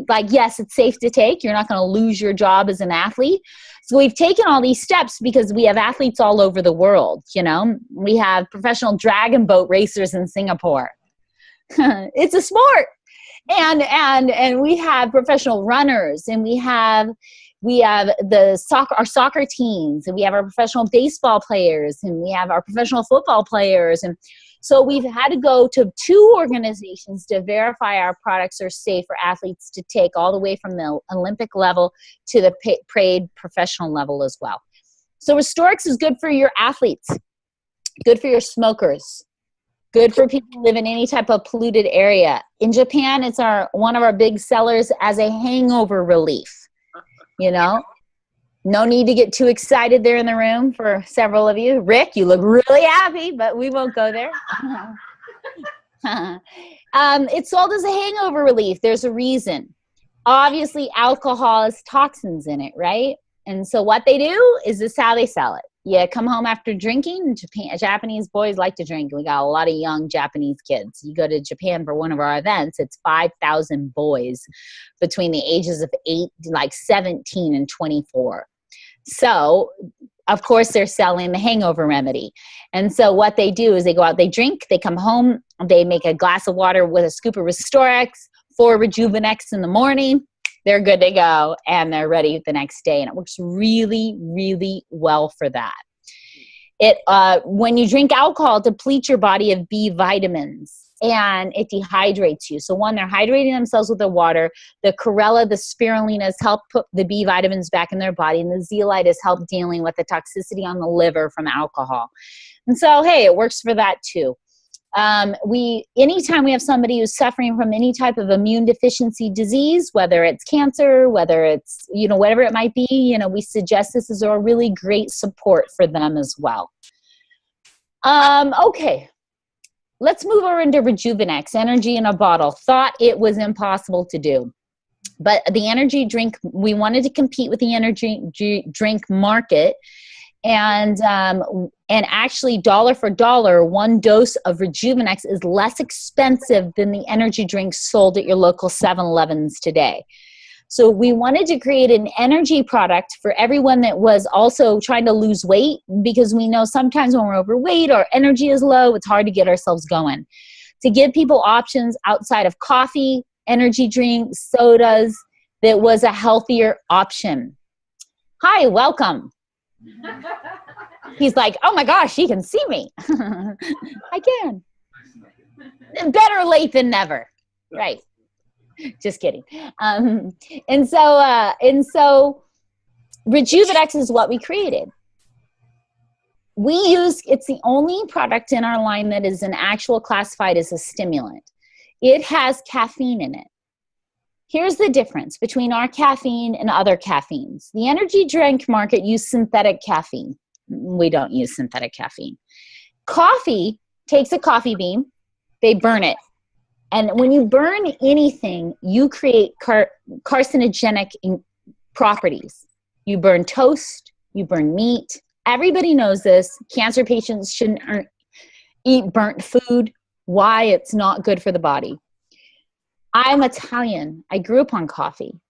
like, yes, it's safe to take. You're not going to lose your job as an athlete. So we've taken all these steps because we have athletes all over the world. We have professional dragon boat racers in Singapore. It's a sport. And we have professional runners, and we have our soccer teams, and we have our professional baseball players, and we have our professional football players. And so we've had to go to 2 organizations to verify our products are safe for athletes to take, all the way from the Olympic level to the paid professional level as well. So Restorix is good for your athletes, good for your smokers, good for people who live in any type of polluted area. In Japan, it's one of our big sellers as a hangover relief. No need to get too excited there in the room for several of you. Rick, you look really happy, but we won't go there. It's sold as a hangover relief. There's a reason. Obviously, alcohol has toxins in it, right? And so what they do is this how they sell it. You come home after drinking. Japanese boys like to drink. We got a lot of young Japanese kids. You go to Japan for one of our events, it's 5,000 boys between the ages of 17 and 24. So, of course, they're selling the hangover remedy. And so what they do is they go out, they drink, they come home, they make a glass of water with a scoop of Restorex, 4 Rejuvenex in the morning. They're good to go, and they're ready the next day. And it works really, really well for that. When you drink alcohol, it depletes your body of B vitamins, and it dehydrates you. So one, they're hydrating themselves with the water. The chlorella, the spirulinas help put the B vitamins back in their body, and the zeolites help dealing with the toxicity on the liver from alcohol. And so, hey, it works for that too. Anytime we have somebody who's suffering from any type of immune deficiency disease, whether it's cancer, whether it's, whatever it might be, we suggest this is a really great support for them as well. Okay. Let's move over into Rejuvenex, energy in a bottle. Thought it was impossible to do. But the energy drink, we wanted to compete with the energy drink market. And actually, dollar for dollar, 1 dose of Rejuvenex is less expensive than the energy drinks sold at your local 7-Elevens today. So we wanted to create an energy product for everyone that was also trying to lose weight, because we know sometimes when we're overweight, our energy is low, it's hard to get ourselves going. To give people options outside of coffee, energy drinks, sodas, that was a healthier option. Hi, welcome. He's like, oh my gosh, he can see me. I can. Better late than never. Right. Just kidding. And so Rejuvenex is what we created. It's the only product in our line that is an actual classified as a stimulant. It has caffeine in it. Here's the difference between our caffeine and other caffeines. The energy drink market uses synthetic caffeine. We don't use synthetic caffeine. Coffee takes a coffee bean, they burn it. And when you burn anything, you create carcinogenic properties. You burn toast, you burn meat. Everybody knows this. Cancer patients shouldn't eat burnt food. Why? It's not good for the body. I'm Italian. I grew up on coffee.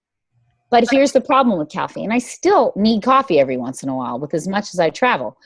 But here's the problem with coffee. And I still need coffee every once in a while with as much as I travel.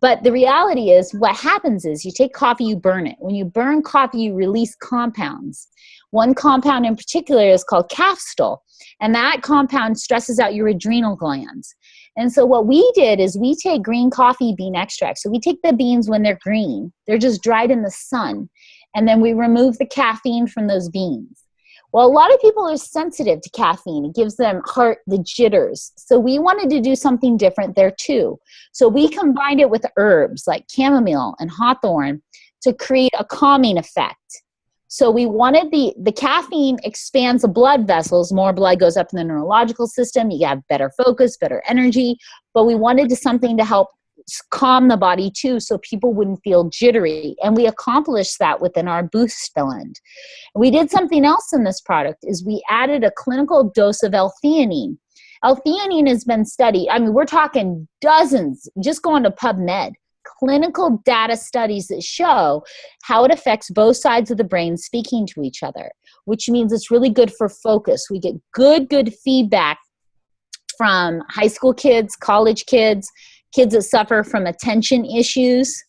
But the reality is what happens is you take coffee, you burn it. When you burn coffee, you release compounds. One compound in particular is called caffeine. And that compound stresses out your adrenal glands. And so what we did is we take green coffee bean extract. So we take the beans when they're green. They're just dried in the sun. And then we remove the caffeine from those beans. Well, a lot of people are sensitive to caffeine. It gives them the jitters. So we wanted to do something different there too. So we combined it with herbs like chamomile and hawthorn to create a calming effect. So we wanted the caffeine expands the blood vessels. More blood goes up in the neurological system. You have better focus, better energy. But we wanted something to help calm the body too, so people wouldn't feel jittery. And we accomplished that within our boost blend. We did something else in this product is we added a clinical dose of L-theanine. L-theanine has been studied. I mean, we're talking dozens, just going to PubMed, clinical data studies that show how it affects both sides of the brain speaking to each other, which means it's really good for focus. We get good feedback from high school kids, college kids, kids that suffer from attention issues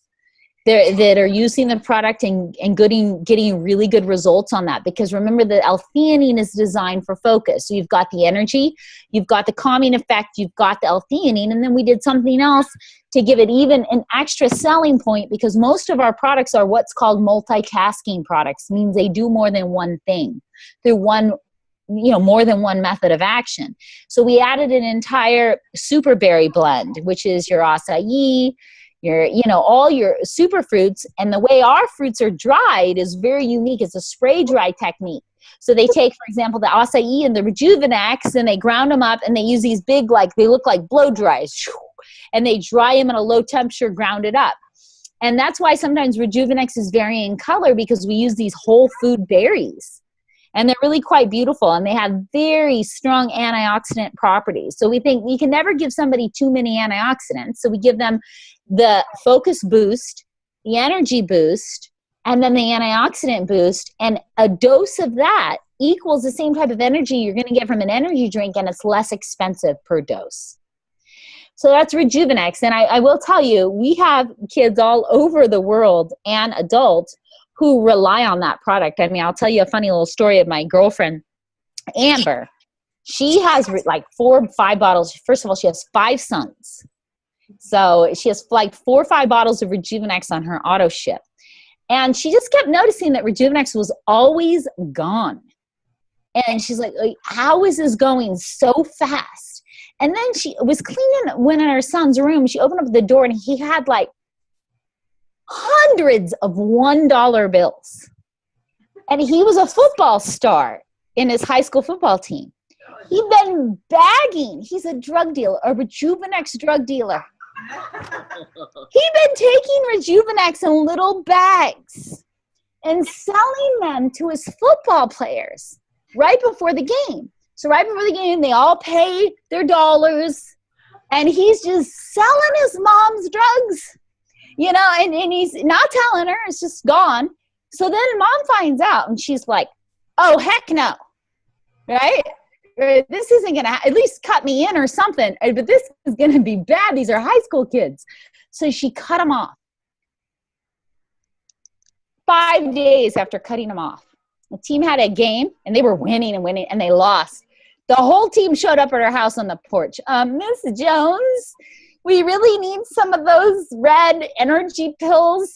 that are using the product and getting really good results on that. Because remember, the L-theanine is designed for focus. So you've got the energy, you've got the calming effect, you've got the L-theanine, and then we did something else to give it even an extra selling point, because most of our products are what's called multitasking products, means they do more than one thing through more than one method of action. So we added an entire super berry blend, which is your acai, all your super fruits. And the way our fruits are dried is very unique. It's a spray dry technique. So they take, for example, the acai and the Rejuvenex, and they ground them up, and they use these big, they look like blow dries, and they dry them at a low temperature, ground it up. And that's why sometimes Rejuvenex is varying in color, because we use these whole food berries. And they're really quite beautiful, and they have very strong antioxidant properties. So we think we can never give somebody too many antioxidants. So we give them the focus boost, the energy boost, and then the antioxidant boost. And a dose of that equals the same type of energy you're going to get from an energy drink, and it's less expensive per dose. So that's Rejuvenex. And I will tell you, we have kids all over the world and adults who rely on that product. I mean, I'll tell you a funny little story of my girlfriend, Amber. She has like 4 or 5 bottles. First of all, she has 5 sons. So she has like 4 or 5 bottles of Rejuvenex on her auto ship. And she just kept noticing that Rejuvenex was always gone. And she's like, how is this going so fast? And then she was cleaning one in her son's room. She opened up the door, and he had like hundreds of $1 bills. And he was a football star in his high school football team. He'd been bagging. He's a drug dealer, a Rejuvenex drug dealer. He'd been taking Rejuvenex in little bags and selling them to his football players right before the game. So right before the game, they all pay their dollars, and he's just selling his mom's drugs. You know, and he's not telling her. It's just gone. So then mom finds out, and she's like, oh, heck no. Right? This isn't going to at least cut me in or something. But this is going to be bad. These are high school kids. So she cut them off. 5 days after cutting them off, the team had a game, and they were winning, and they lost. The whole team showed up at her house on the porch. Miss Jones, we really need some of those red energy pills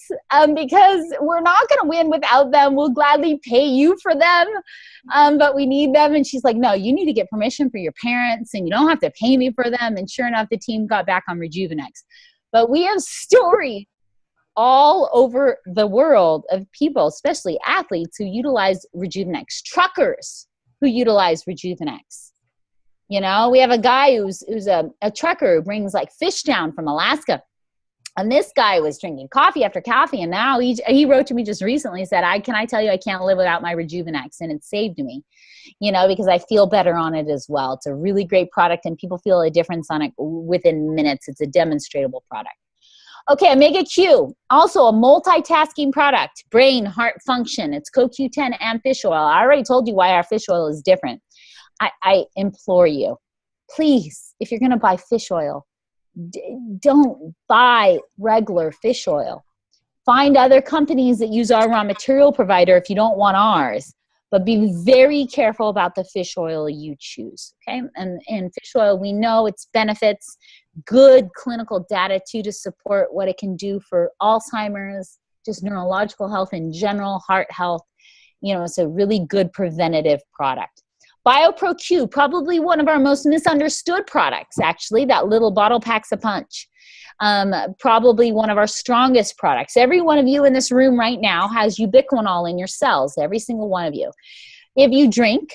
because we're not going to win without them. We'll gladly pay you for them, but we need them. And she's like, no, you need to get permission for your parents, and you don't have to pay me for them. And sure enough, the team got back on Rejuvenex. But we have stories all over the world of people, especially athletes, who utilize Rejuvenex, truckers who utilize Rejuvenex. You know, we have a guy who's a trucker who brings like fish down from Alaska. And this guy was drinking coffee after coffee. And now he wrote to me just recently, said, can I tell you, I can't live without my Rejuvenex. And it saved me, you know, because I feel better on it as well. It's a really great product, and people feel a difference on it within minutes. It's a demonstrable product. Okay, Omega Q, also a multitasking product, brain, heart function. It's CoQ10 and fish oil. I already told you why our fish oil is different. I implore you, please, if you're going to buy fish oil, don't buy regular fish oil. Find other companies that use our raw material provider if you don't want ours. But be very careful about the fish oil you choose, okay? And fish oil, we know its benefits, good clinical data too to support what it can do for Alzheimer's, just neurological health in general, heart health. You know, it's a really good preventative product. BioPro Q, probably one of our most misunderstood products, actually. That little bottle packs a punch. Probably one of our strongest products. Every one of you in this room right now has ubiquinol in your cells, every single one of you. If you drink,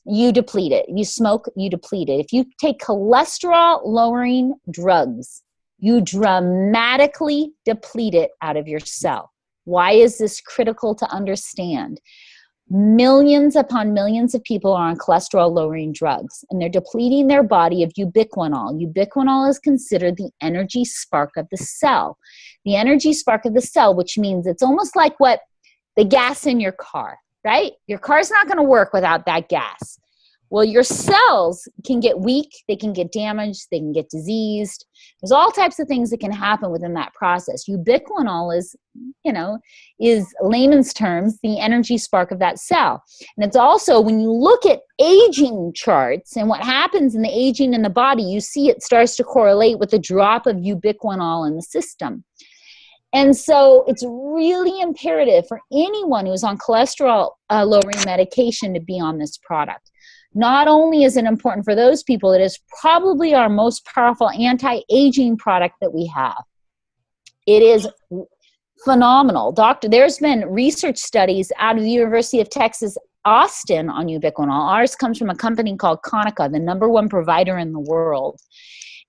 you deplete it. If you smoke, you deplete it. If you take cholesterol-lowering drugs, you dramatically deplete it out of your cell. Why is this critical to understand? Millions upon millions of people are on cholesterol-lowering drugs, and they're depleting their body of ubiquinol. Ubiquinol is considered the energy spark of the cell. The energy spark of the cell, which means it's almost like what the gas in your car, right? Your car's not going to work without that gas. Well, your cells can get weak, they can get damaged, they can get diseased. There's all types of things that can happen within that process. Ubiquinol is, is layman's terms, the energy spark of that cell. And it's also, when you look at aging charts and what happens in the aging in the body, you see it starts to correlate with the drop of ubiquinol in the system. And so it's really imperative for anyone who's on cholesterol lowering medication to be on this product. Not only is it important for those people, it is probably our most powerful anti-aging product that we have. It is phenomenal. There's been research studies out of the University of Texas, Austin on ubiquinol. Ours comes from a company called Konica, the #1 provider in the world.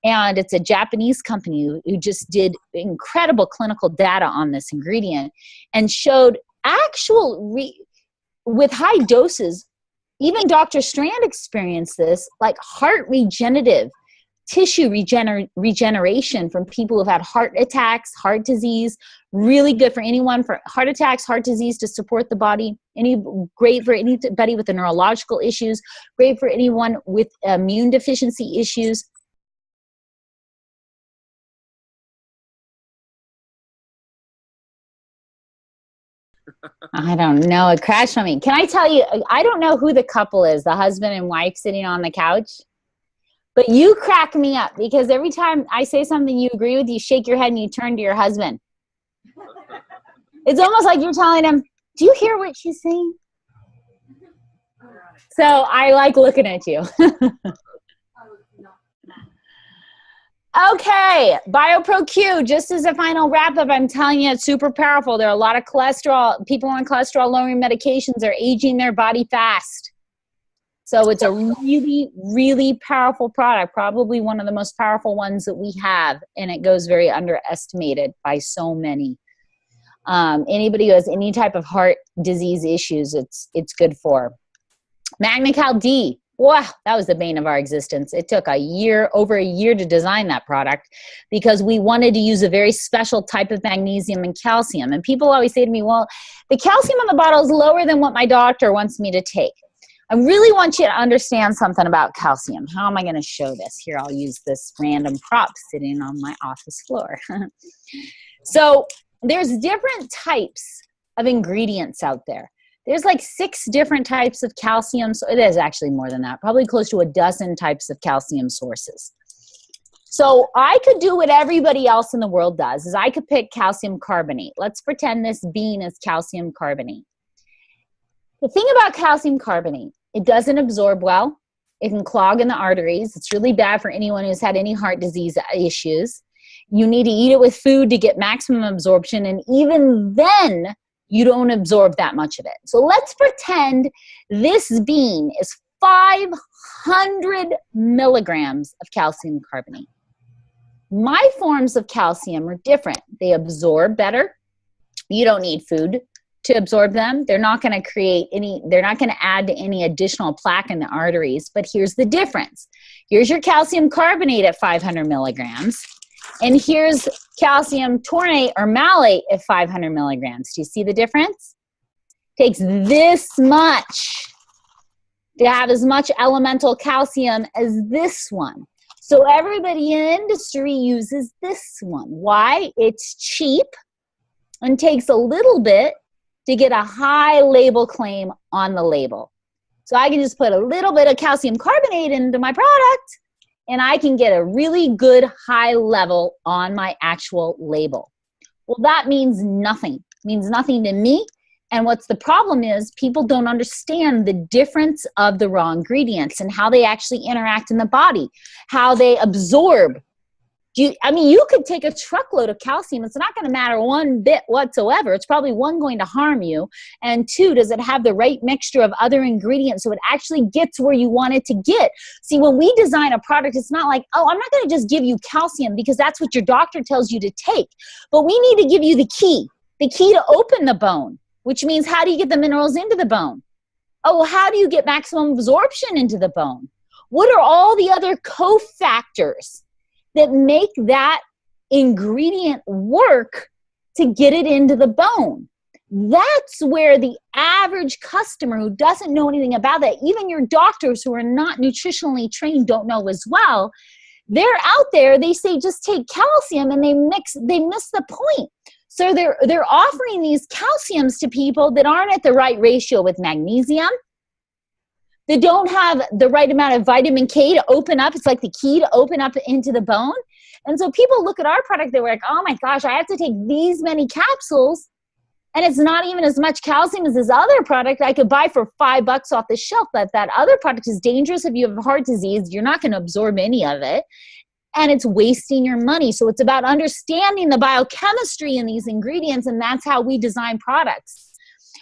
And it's a Japanese company who just did incredible clinical data on this ingredient and showed with high doses, even Dr. Strand experienced this, like heart regenerative, tissue regeneration from people who've had heart attacks, heart disease, really good for anyone for heart attacks, heart disease to support the body, great for anybody with the neurological issues, great for anyone with immune deficiency issues. I don't know. It crashed on me. Can I tell you, I don't know who the couple is, the husband and wife sitting on the couch. But you crack me up because every time I say something you agree with, you shake your head and you turn to your husband. It's almost like you're telling him, do you hear what she's saying? So I like looking at you. Okay, BioPro-Q, just as a final wrap-up, I'm telling you, it's super powerful. There are a lot of people on cholesterol-lowering medications are aging their body fast. So it's a really, really powerful product, probably one of the most powerful ones that we have, and it goes very underestimated by so many. Anybody who has any type of heart disease issues, it's good for. MagnaCal D, wow, that was the bane of our existence. It took over a year to design that product because we wanted to use a very special type of magnesium and calcium. And people always say to me, well, the calcium on the bottle is lower than what my doctor wants me to take. I really want you to understand something about calcium. How am I going to show this? Here, I'll use this random prop sitting on my office floor. So there's different types of ingredients out there. There's like 6 different types of calcium. So it is actually more than that, probably close to a dozen types of calcium sources. So I could do what everybody else in the world does, is I could pick calcium carbonate. Let's pretend this bean is calcium carbonate. The thing about calcium carbonate, it doesn't absorb well. It can clog in the arteries. It's really bad for anyone who's had any heart disease issues. You need to eat it with food to get maximum absorption, and even then, you don't absorb that much of it. So let's pretend this bean is 500 milligrams of calcium carbonate. My forms of calcium are different. They absorb better. You don't need food to absorb them. They're not going to add to any additional plaque in the arteries. But here's the difference. Here's your calcium carbonate at 500 milligrams. And here's calcium taurate or malate at 500 milligrams. Do you see the difference? It takes this much to have as much elemental calcium as this one. So everybody in the industry uses this one. Why? It's cheap and takes a little bit to get a high label claim on the label. So I can just put a little bit of calcium carbonate into my product and I can get a really good high level on my actual label. Well, that means nothing. It means nothing to me. And what's the problem is people don't understand the difference of the raw ingredients and how they actually interact in the body, how they absorb. You could take a truckload of calcium. It's not going to matter one bit whatsoever. It's probably one, going to harm you. And 2, does it have the right mixture of other ingredients so it actually gets where you want it to get? See, when we design a product, it's not like, oh, I'm not going to just give you calcium because that's what your doctor tells you to take. But we need to give you the key to open the bone, which means how do you get the minerals into the bone? Oh, well, how do you get maximum absorption into the bone? What are all the other cofactors that make that ingredient work to get it into the bone? That's where the average customer who doesn't know anything about that, even your doctors who are not nutritionally trained don't know as well. They're out there, they say just take calcium and they miss the point. So they're offering these calciums to people that aren't at the right ratio with magnesium. They don't have the right amount of vitamin K to open up. It's like the key to open up into the bone. And so people look at our product, they're like, oh my gosh, I have to take these many capsules. And it's not even as much calcium as this other product I could buy for $5 off the shelf. That other product is dangerous if you have heart disease. You're not going to absorb any of it. And it's wasting your money. So it's about understanding the biochemistry in these ingredients. And that's how we design products.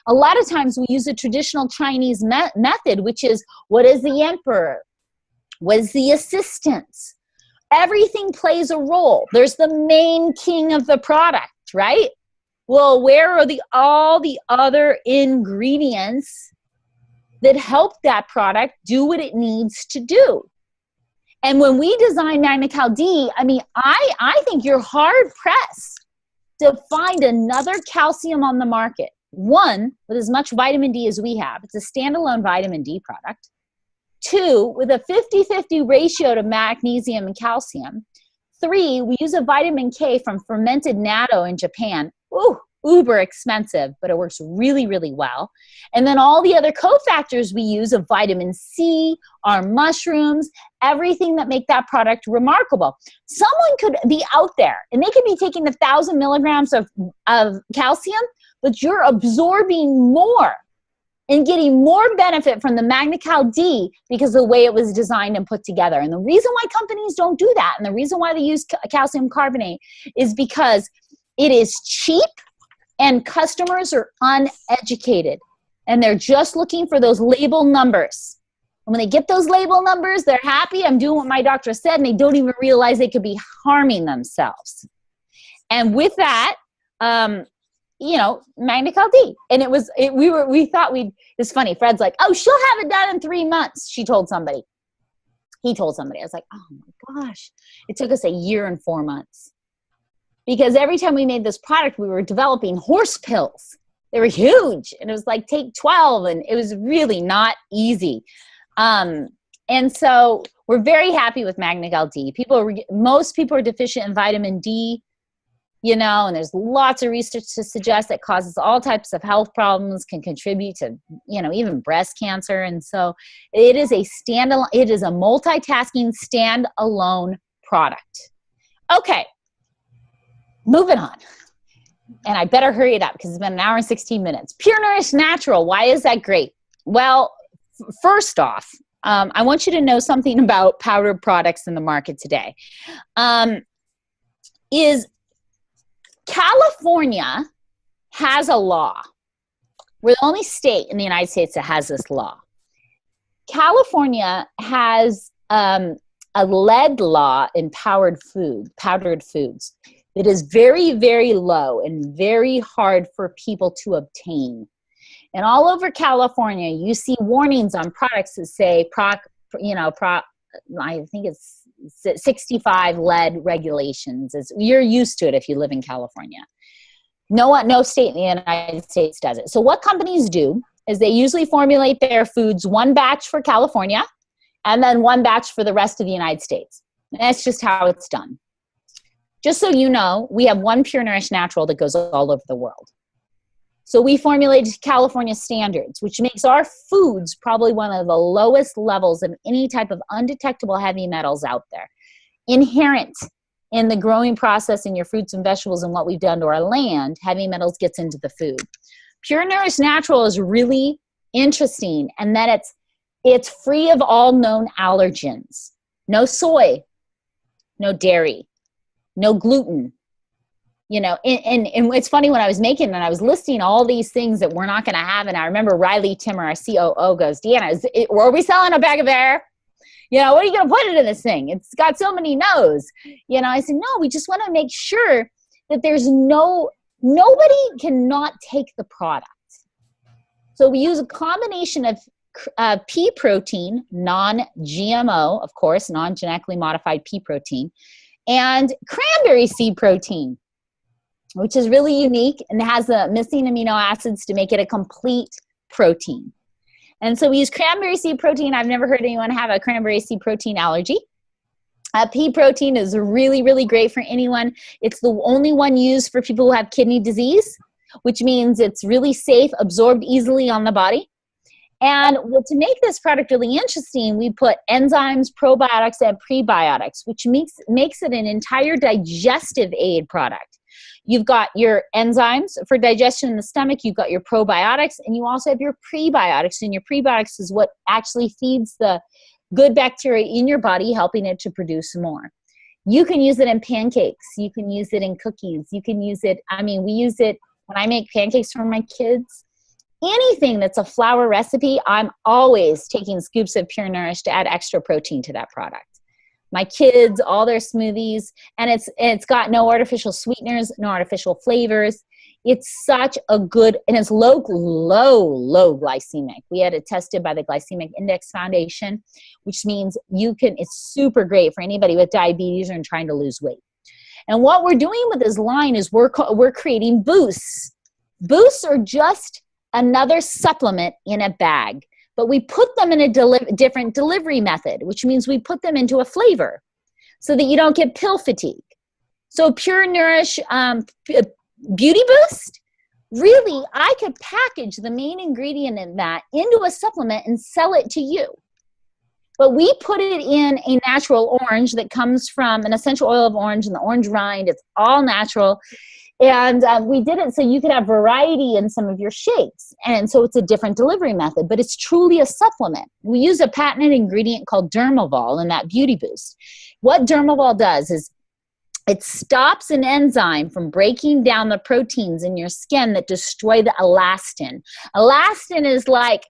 A lot of times we use a traditional Chinese method, which is, what is the emperor? What is the assistants? Everything plays a role. There's the main king of the product, right? Well, where are all the other ingredients that help that product do what it needs to do. And when we design MagnaCal D, I mean, I think you're hard pressed to find another calcium on the market. One, with as much vitamin D as we have. It's a standalone vitamin D product. Two, with a 50-50 ratio to magnesium and calcium. Three, we use a vitamin K from fermented natto in Japan. Ooh, uber expensive, but it works really, really well. And then all the other cofactors we use of vitamin C, our mushrooms, everything that make that product remarkable. Someone could be out there and they could be taking 1,000 milligrams of calcium, but you're absorbing more and getting more benefit from the MagnaCal D because of the way it was designed and put together. And the reason why companies don't do that, and the reason why they use calcium carbonate, is because it is cheap and customers are uneducated. And they're just looking for those label numbers. And when they get those label numbers, they're happy. I'm doing what my doctor said, and they don't even realize they could be harming themselves. And with that, MagnaCal D. And it's funny. Fred's like, oh, she'll have it done in 3 months. She told somebody. He told somebody. I was like, oh my gosh. It took us 1 year and 4 months. Because every time we made this product, we were developing horse pills. They were huge. And it was like, take 12. And it was really not easy. And so we're very happy with MagnaCal D. Most people are deficient in vitamin D. And there's lots of research to suggest that causes all types of health problems, can contribute to, even breast cancer. And so it is a multitasking standalone product. Okay, moving on. And I better hurry it up because it's been 1 hour and 16 minutes. Pure Nourish Natural. Why is that great? Well, first off, I want you to know something about powdered products in the market today. California has a law. We're the only state in the United States that has this law. California has a lead law in powdered foods. It is very, very low and very hard for people to obtain. And all over California, you see warnings on products that say, I think it's 65 lead regulations. You're used to it if you live in California. No state in the United States does it. So what companies do is they usually formulate their foods 1 batch for California and then 1 batch for the rest of the United States. And that's just how it's done. Just so you know, we have one Pure Nourish Natural that goes all over the world. So we formulated California standards, which makes our foods probably one of the lowest levels of any type of undetectable heavy metals out there. Inherent in the growing process in your fruits and vegetables and what we've done to our land, heavy metals gets into the food. Pure Nourish Natural is really interesting, and that it's free of all known allergens. No soy, no dairy, no gluten. And it's funny, when I was making it and I was listing all these things that we're not going to have. And I remember Riley Timmer, our COO, goes, Deanna, are we selling a bag of air? What are you going to put it in this thing? It's got so many no's. I said, no, we just want to make sure that there's nobody cannot take the product. So we use a combination of pea protein, non-GMO, of course, non-genetically modified pea protein, and cranberry seed protein, which is really unique and has the missing amino acids to make it a complete protein. And so we use cranberry seed protein. I've never heard anyone have a cranberry seed protein allergy. Pea protein is really, really great for anyone. It's the only one used for people who have kidney disease, which means it's really safe, absorbed easily on the body. And to make this product really interesting, we put enzymes, probiotics, and prebiotics, which makes it an entire digestive aid product. You've got your enzymes for digestion in the stomach, you've got your probiotics, and you also have your prebiotics. And your prebiotics is what actually feeds the good bacteria in your body, helping it to produce more. You can use it in pancakes. You can use it in cookies. You can use it, we use it when I make pancakes for my kids. Anything that's a flour recipe, I'm always taking scoops of Pure Nourish to add extra protein to that product. my kids, all their smoothies, and it's got no artificial sweeteners, no artificial flavors. It's such a good, and it's low glycemic. We had it tested by the Glycemic Index Foundation, which means it's super great for anybody with diabetes or trying to lose weight. And what we're doing with this line is we're creating boosts. Boosts are just another supplement in a bag, but we put them in a different delivery method, which means we put them into a flavor so that you don't get pill fatigue. So Pure Nourish Beauty Boost, really, I could package the main ingredient in that into a supplement and sell it to you. But we put it in a natural orange that comes from an essential oil of orange and the orange rind. It's all natural. And we did it so you could have variety in some of your shakes. And so it's a different delivery method, but it's truly a supplement. We use a patented ingredient called Dermavol in that Beauty Boost. What Dermavol does is it stops an enzyme from breaking down the proteins in your skin that destroy the elastin. Elastin is like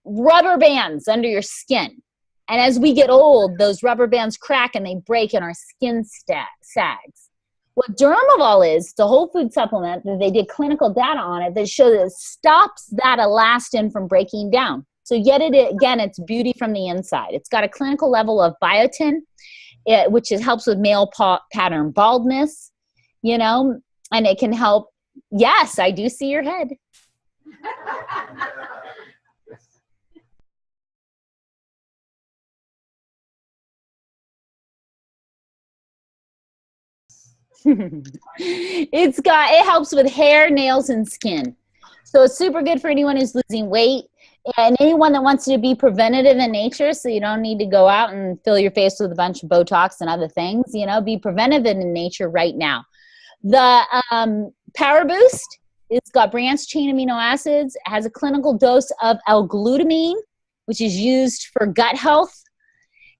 rubber bands under your skin. And as we get old, those rubber bands crack and they break and our skin sags. What Dermavol is, the whole food supplement, that they did clinical data on it that shows that it stops that elastin from breaking down. So again, it's beauty from the inside. It's got a clinical level of biotin, which helps with male pattern baldness, and it can help. Yes, I do see your head. It helps with hair, nails, and skin. So it's super good for anyone who's losing weight and anyone that wants to be preventative in nature, so you don't need to go out and fill your face with a bunch of Botox and other things. Be preventive in nature right now. The Power Boost, it's got branched chain amino acids. It has a clinical dose of L-glutamine, which is used for gut health.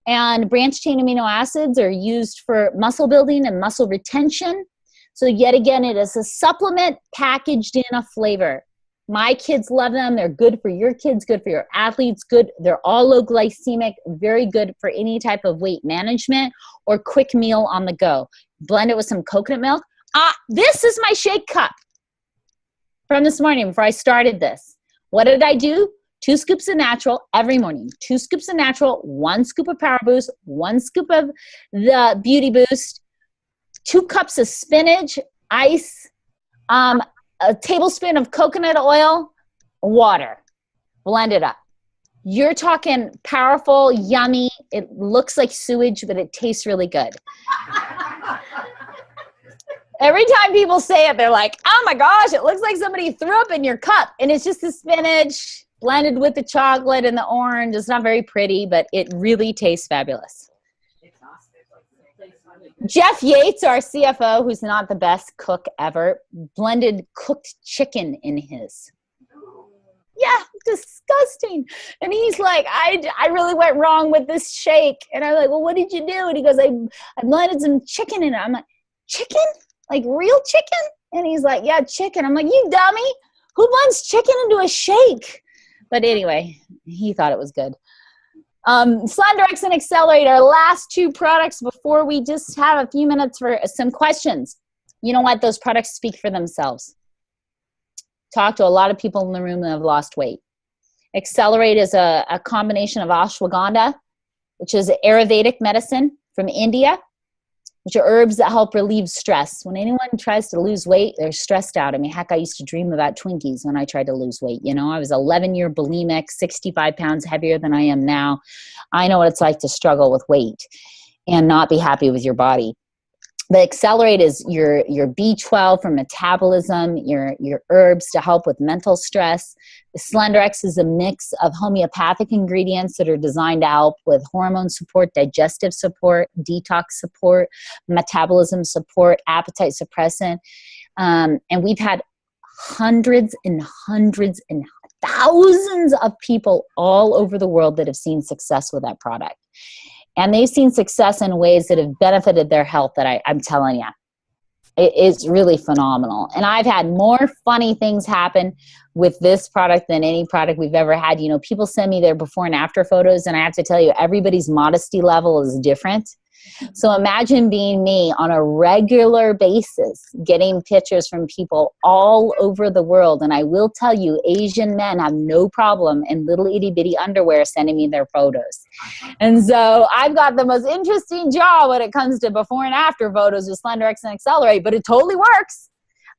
And branched chain amino acids are used for muscle building and muscle retention. So yet again, it is a supplement packaged in a flavor. My kids love them. They're good for your kids, good for your athletes, good. They're all low glycemic, very good for any type of weight management or quick meal on the go. Blend it with some coconut milk. This is my shake cup from this morning before I started this. What did I do? 2 scoops of natural every morning. 2 scoops of natural, 1 scoop of Power Boost, 1 scoop of the Beauty Boost, 2 cups of spinach, ice, a tablespoon of coconut oil, water. Blend it up. You're talking powerful, yummy. It looks like sewage, but it tastes really good. Every time people say it, they're like, oh my gosh, it looks like somebody threw up in your cup. And it's just the spinach blended with the chocolate and the orange. It's not very pretty, but it really tastes fabulous. Jeff Yates, our CFO, who's not the best cook ever, blended cooked chicken in his. Yeah, disgusting. And he's like, I really went wrong with this shake. And I'm like, well, what did you do? And he goes, I blended some chicken in it. I'm like, chicken? Like real chicken? And he's like, yeah, chicken. I'm like, you dummy. Who blends chicken into a shake? But anyway, he thought it was good. SlenderX and Accelerate, our last 2 products before we just have a few minutes for some questions. You know what? Those products speak for themselves. Talk to a lot of people in the room that have lost weight. Accelerate is a combination of ashwagandha, which is Ayurvedic medicine from India, which are herbs that help relieve stress. When anyone tries to lose weight, they're stressed out. I mean, heck, I used to dream about Twinkies when I tried to lose weight. I was 11-year bulimic, 65 pounds heavier than I am now. I know what it's like to struggle with weight and not be happy with your body. The Accelerate is your B12 for metabolism, your herbs to help with mental stress. The SlenderX is a mix of homeopathic ingredients that are designed to help with hormone support, digestive support, detox support, metabolism support, appetite suppressant. And we've had hundreds and hundreds and thousands of people all over the world that have seen success with that product. And they've seen success in ways that have benefited their health that I'm telling you. It is really phenomenal. And I've had more funny things happen with this product than any product we've ever had. You know, people send me their before and after photos, and I have to tell you, everybody's modesty level is different. So imagine being me on a regular basis, getting pictures from people all over the world. And I will tell you, Asian men have no problem in little itty bitty underwear sending me their photos. And so I've got the most interesting job when it comes to before and after photos with SlenderX and Accelerate, but it totally works.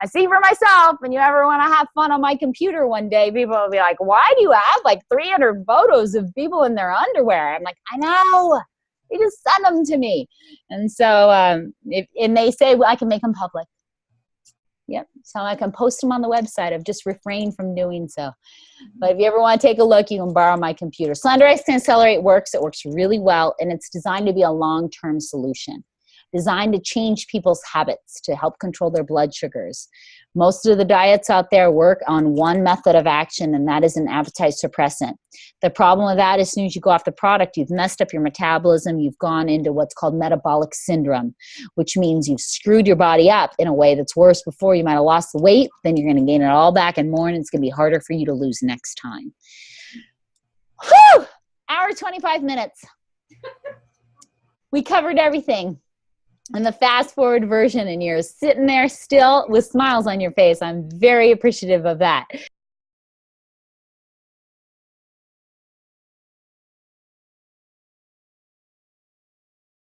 I see for myself, and you ever want to have fun on my computer one day, people will be like, why do you have like 300 photos of people in their underwear? I'm like, I know. They just send them to me. And so, and they say, well, I can make them public. Yep. So I can post them on the website. I've just refrained from doing so. But if you ever want to take a look, you can borrow my computer. SlenderX can Accelerate works. It works really well. And it's designed to be a long-term solution, designed to change people's habits, to help control their blood sugars. Most of the diets out there work on one method of action, and that is an appetite suppressant. The problem with that, as soon as you go off the product, you've messed up your metabolism. You've gone into what's called metabolic syndrome, which means you've screwed your body up in a way that's worse. Before you might have lost the weight, then you're going to gain it all back and more, and it's going to be harder for you to lose next time. Whew! Hour 25 minutes. We covered everything. And the fast forward version, and you're sitting there still with smiles on your face. I'm very appreciative of that.